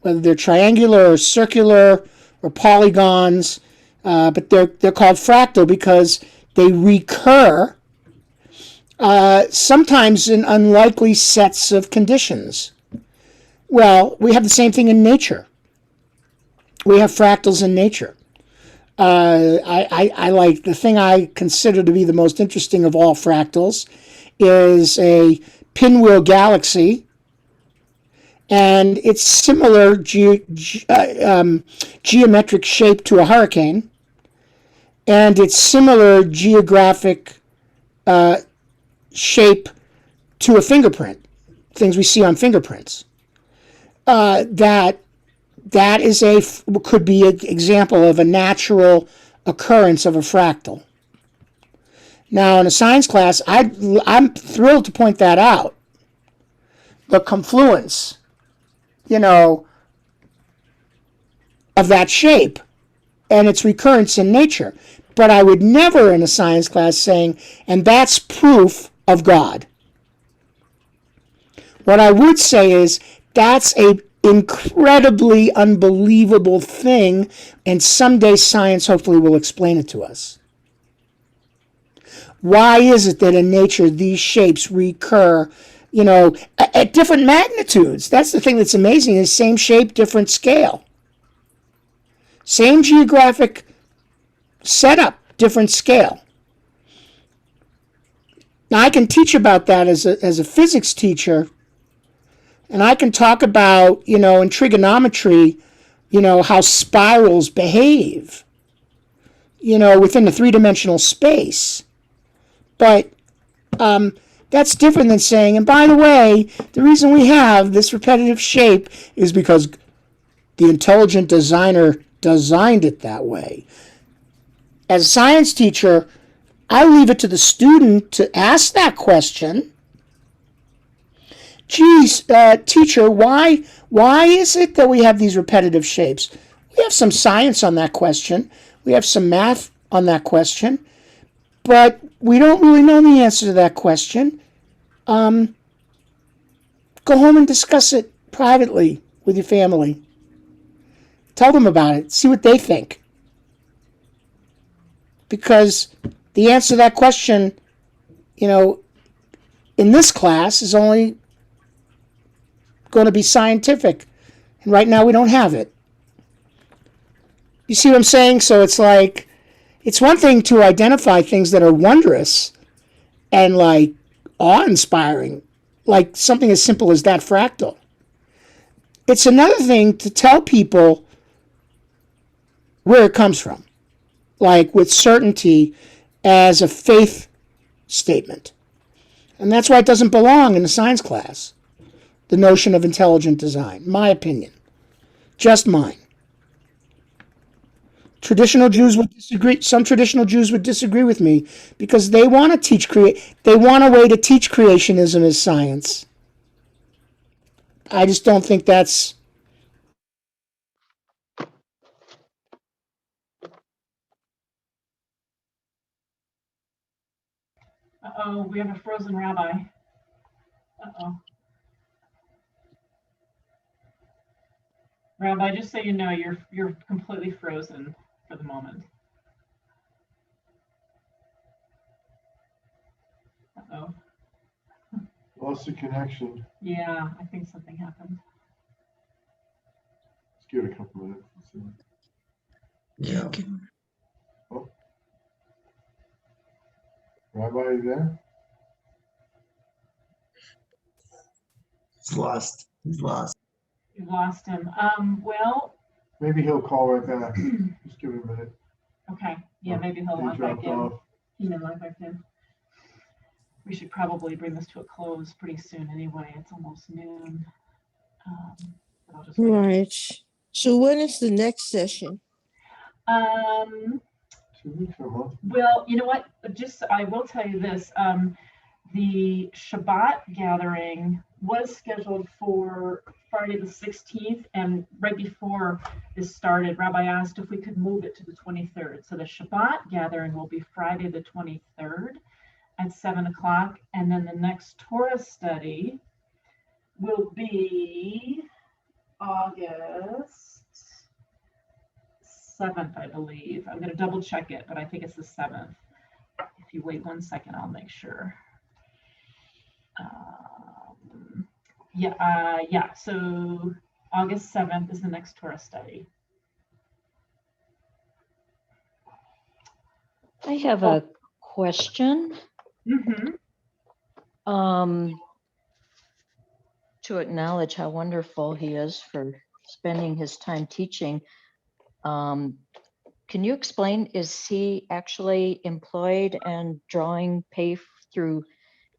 whether they're triangular or circular or polygons, but they're called fractal because they recur sometimes in unlikely sets of conditions. Well, we have the same thing in nature. We have fractals in nature. I like the thing I consider to be the most interesting of all fractals is a pinwheel galaxy, and it's similar geometric shape to a hurricane, and it's similar geographic shape to a fingerprint, things we see on fingerprints. That is could be an example of a natural occurrence of a fractal. Now, in a science class, I'm thrilled to point that out. The confluence, of that shape and its recurrence in nature. But I would never in a science class saying, and that's proof of God. What I would say is, that's a incredibly unbelievable thing, and someday science hopefully will explain it to us. Why is it that in nature these shapes recur, at different magnitudes? That's the thing that's amazing, is same shape, different scale. Same geographic setup, different scale. Now, I can teach about that as a physics teacher, and I can talk about, in trigonometry, how spirals behave, within the three-dimensional space. But that's different than saying, and by the way, the reason we have this repetitive shape is because the intelligent designer designed it that way. As a science teacher, I leave it to the student to ask that question. Geez, teacher, why is it that we have these repetitive shapes? We have some science on that question. We have some math on that question. But we don't really know the answer to that question. Go home and discuss it privately with your family. Tell them about it. See what they think. Because the answer to that question, in this class is only going to be scientific. And right now we don't have it. You see what I'm saying? So it's like, it's one thing to identify things that are wondrous and like awe-inspiring, like something as simple as that fractal. It's another thing to tell people where it comes from, like with certainty as a faith statement. And that's why it doesn't belong in a science class, the notion of intelligent design, my opinion, just mine. Traditional Jews would disagree. Some traditional Jews would disagree with me because they want to teach they want a way to teach creationism as science. I just don't think that's. Uh-oh, we have a frozen rabbi. Uh-oh. Rabbi, just so you know, you're completely frozen for the moment. Uh-oh. Lost the connection. Yeah, I think something happened. Let's give it a couple minutes. Yeah. Oh. Rabbi, are you there? He's lost. He's lost. You lost him. Well, Maybe he'll call right back. Just give it a minute. okay. Yeah, maybe he'll He log back dropped in. off. He may log back in. We should probably bring this to a close pretty soon anyway. It's almost noon. But I'll just wait. Right. So when is the next session? 2 weeks or a month. Well, you know what? I will tell you this. The Shabbat gathering was scheduled for Friday the 16th, and right before this started, Rabbi asked if we could move it to the 23rd. So the Shabbat gathering will be Friday the 23rd at 7 o'clock, and then the next Torah study will be August 7th, I believe. I'm going to double check it, but I think it's the 7th. If you wait 1 second, I'll make sure. Yeah. So August 7th is the next Torah study. I have a question. Mm-hmm. To acknowledge how wonderful he is for spending his time teaching. Can you explain, is he actually employed and drawing pay through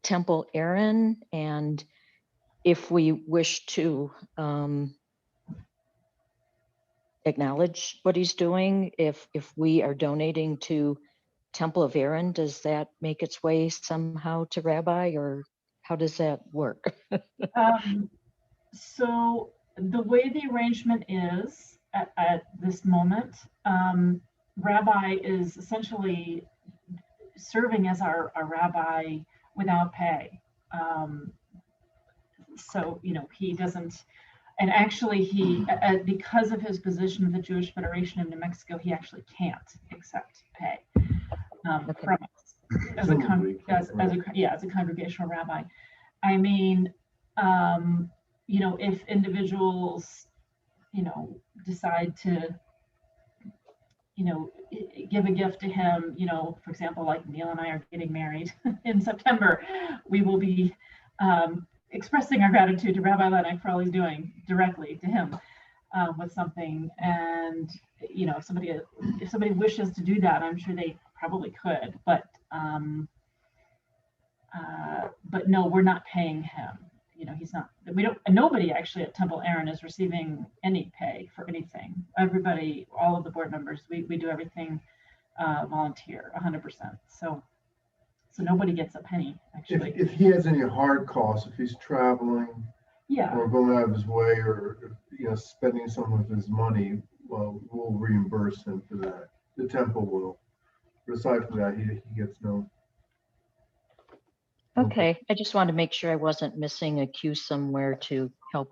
Temple Aaron? And if we wish to acknowledge what he's doing, if we are donating to Temple of Aaron, does that make its way somehow to Rabbi, or how does that work? So the way the arrangement is at this moment, Rabbi is essentially serving as our rabbi without pay. So, he doesn't, and actually he, because of his position of the Jewish Federation of New Mexico, he actually can't accept pay from us. as a Presumably, as a yeah, as a congregational rabbi. I mean, you know, if individuals, you know, decide to, you know, give a gift to him, you know, for example, like Neil and I are getting married in September, we will be expressing our gratitude to Rabbi Lennick for all he's doing directly to him with something. And you know, if somebody wishes to do that, I'm sure they probably could. But no, we're not paying him. You know, he's not. We don't. Nobody actually at Temple Aaron is receiving any pay for anything. Everybody, all of the board members, we do everything volunteer, 100%. So nobody gets a penny actually. If he has any hard costs, if he's traveling Yeah. or going out of his way, or you know, spending some of his money, well, we'll reimburse him for that. The temple will. But aside from that, he gets no. Okay, I just wanted to make sure I wasn't missing a cue somewhere to help